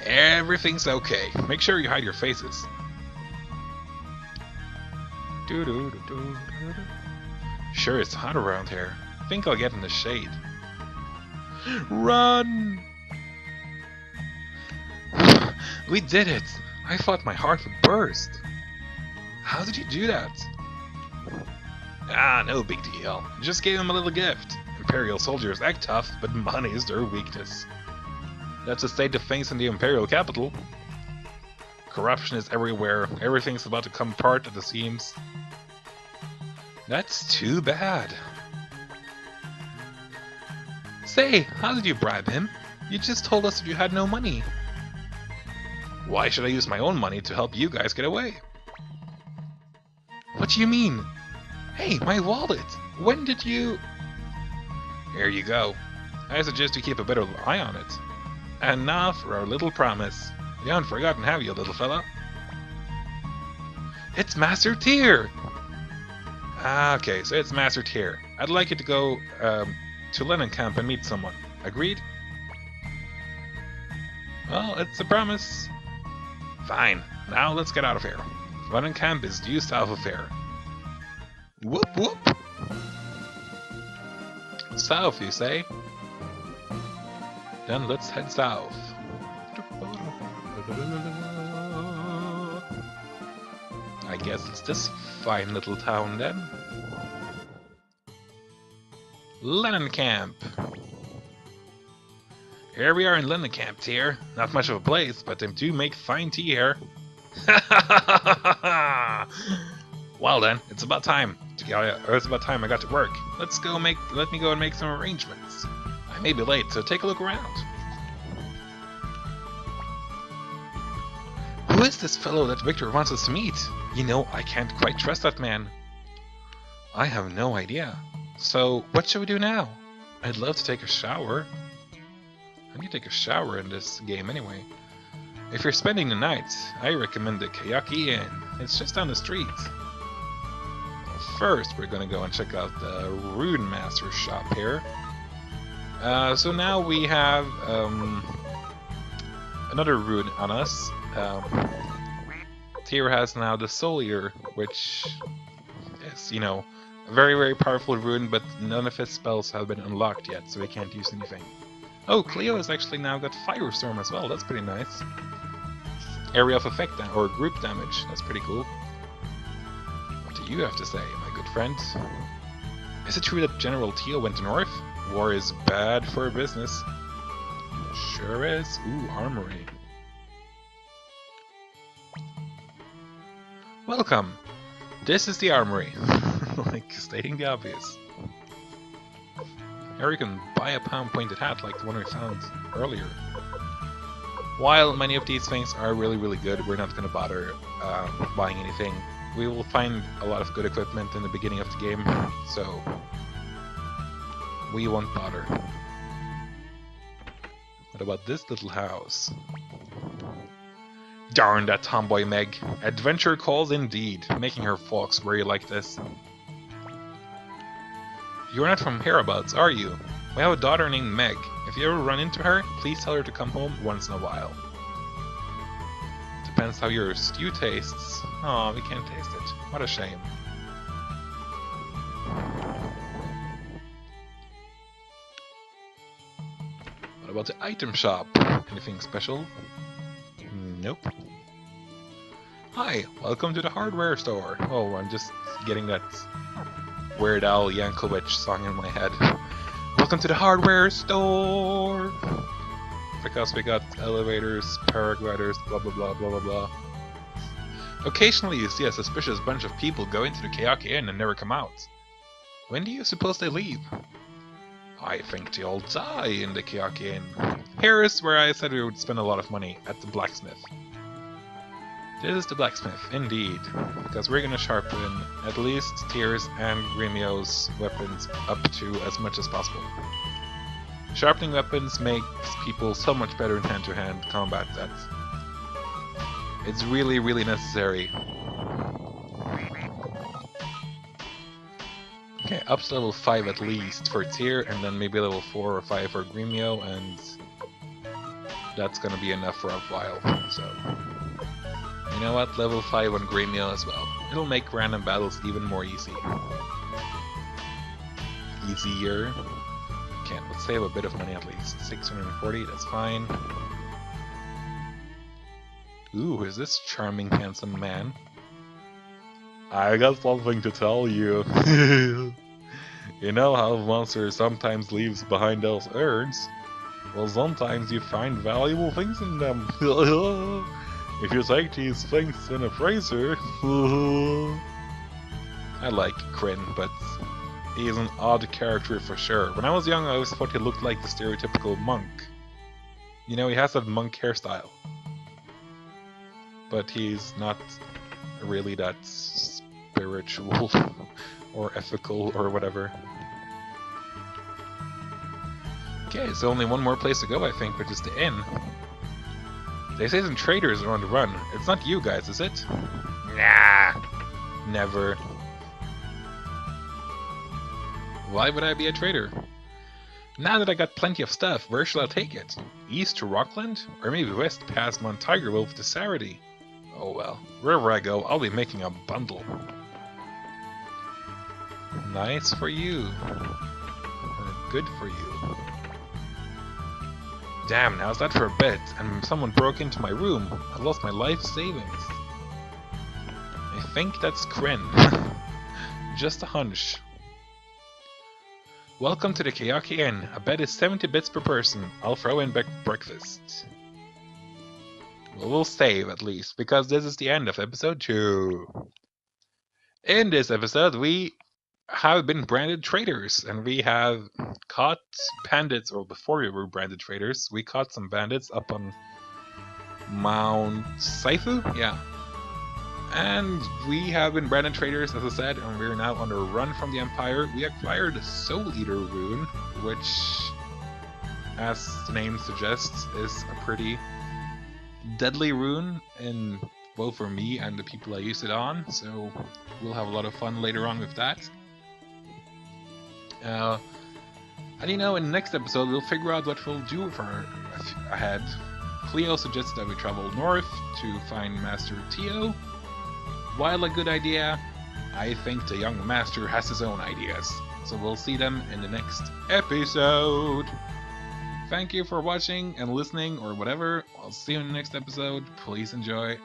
Everything's okay. Make sure you hide your faces. Sure, it's hot around here. I think I'll get in the shade. Run! We did it! I thought my heart would burst. How did you do that? Ah, no big deal. Just gave them a little gift. Imperial soldiers act tough, but money is their weakness. That's the state of things in the Imperial capital. Corruption is everywhere. Everything's about to come apart at the seams. That's too bad. Say, how did you bribe him? You just told us that you had no money. Why should I use my own money to help you guys get away? What do you mean? Hey, my wallet! When did you... Here you go. I suggest you keep a better eye on it. And now for our little promise. You haven't forgotten, have you, little fella? It's Master Tyr! Ah, okay, so it's Master Tyr. I'd like you to go to Lennon Camp and meet someone. Agreed? Well, it's a promise. Fine. Now let's get out of here. Lennon Camp is due south of here. Whoop whoop! South, you say? Then let's head south. I guess it's this fine little town then. Lennon Camp. Here we are in Lennon Camp, Tyr. Not much of a place, but they do make fine tea here. Well then, it's about time. It's about time I got to work. Let me go and make some arrangements. I may be late, so take a look around. Who is this fellow that Victor wants us to meet? You know, I can't quite trust that man. I have no idea. So, what should we do now? I'd love to take a shower. I need to take a shower in this game anyway. If you're spending the night, I recommend the Kayaki Inn. It's just down the street. Well, first, we're going to go and check out the Rune Master's shop here. So now we have another rune on us. Tyr has now the Soul Eater, which is, you know, a very, very powerful rune, but none of his spells have been unlocked yet, so he can't use anything. Oh, Cleo has actually now got Firestorm as well, that's pretty nice. Area of effect or group damage, that's pretty cool. What do you have to say, my good friend? Is it true that General Teal went north? War is bad for business. Sure is. Ooh, armory. Welcome! This is the armory. Like, stating the obvious. Here you can buy a pound-pointed hat like the one we found earlier. While many of these things are really, really good, we're not going to bother buying anything. We will find a lot of good equipment in the beginning of the game, so we won't bother. What about this little house? Darn that tomboy Meg. Adventure calls indeed, making her folks worry like this. You're not from hereabouts, are you? We have a daughter named Meg. If you ever run into her, please tell her to come home once in a while. Depends how your stew tastes. Aw, we can't taste it. What a shame. What about the item shop? Anything special? Nope. Hi, welcome to the hardware store. Oh, I'm just getting that Weird Al Yankovic song in my head. Welcome to the hardware store! Because we got elevators, paragliders, blah blah blah blah blah blah. Occasionally you see a suspicious bunch of people go into the Kayaki Inn and never come out. When do you suppose they leave? I think they all die in the Kayaki Inn. Here is where I said we would spend a lot of money, at the blacksmith. This is the blacksmith, indeed, because we're gonna sharpen at least Tyr's and Gremio's weapons up to as much as possible. Sharpening weapons makes people so much better in hand-to-hand combat that it's really, really necessary. Okay, up to level 5 at least for Tyr, and then maybe level 4 or 5 for Gremio, and that's gonna be enough for a while, so... You know what? Level 5 on Gremio as well. It'll make random battles even more easy. Easier. Okay, let's save a bit of money at least. 640, that's fine. Ooh, who is this charming, handsome man? I got something to tell you. You know how monsters sometimes leaves behind those urns? Well, sometimes you find valuable things in them. If you take these things in a freezer... I like Kryn, but he is an odd character for sure. When I was young, I always thought he looked like the stereotypical monk. You know, he has that monk hairstyle. But he's not really that spiritual or ethical or whatever. Okay, so only one more place to go, I think, which is the inn. They say some traders are on the run. It's not you guys, is it? Nah, never. Why would I be a trader? Now that I got plenty of stuff, where shall I take it? East to Rockland? Or maybe west past Mount Tigerwolf to Sarity? Oh well, wherever I go, I'll be making a bundle. Nice for you. Or good for you. Damn, now is that for a bit, and someone broke into my room. I lost my life savings. I think that's Kryn. Just a hunch. Welcome to the Kayaki Inn. A bed is 70 bits per person. I'll throw in breakfast. Well, we'll save at least, because this is the end of episode 2. In this episode, we have been branded traders, and we have caught bandits, or before we were branded traders, we caught some bandits up on Mount Saifu, yeah. And we have been branded traders, as I said, and we're now on the run from the Empire. We acquired a Soul Eater rune, which, as the name suggests, is a pretty deadly rune, in both for me and the people I use it on, so we'll have a lot of fun later on with that. And in the next episode, we'll figure out what we'll do for ahead. Cleo suggests that we travel north to find Master Tio. While a good idea, I think the young master has his own ideas. So we'll see them in the next episode. Thank you for watching and listening or whatever. I'll see you in the next episode. Please enjoy.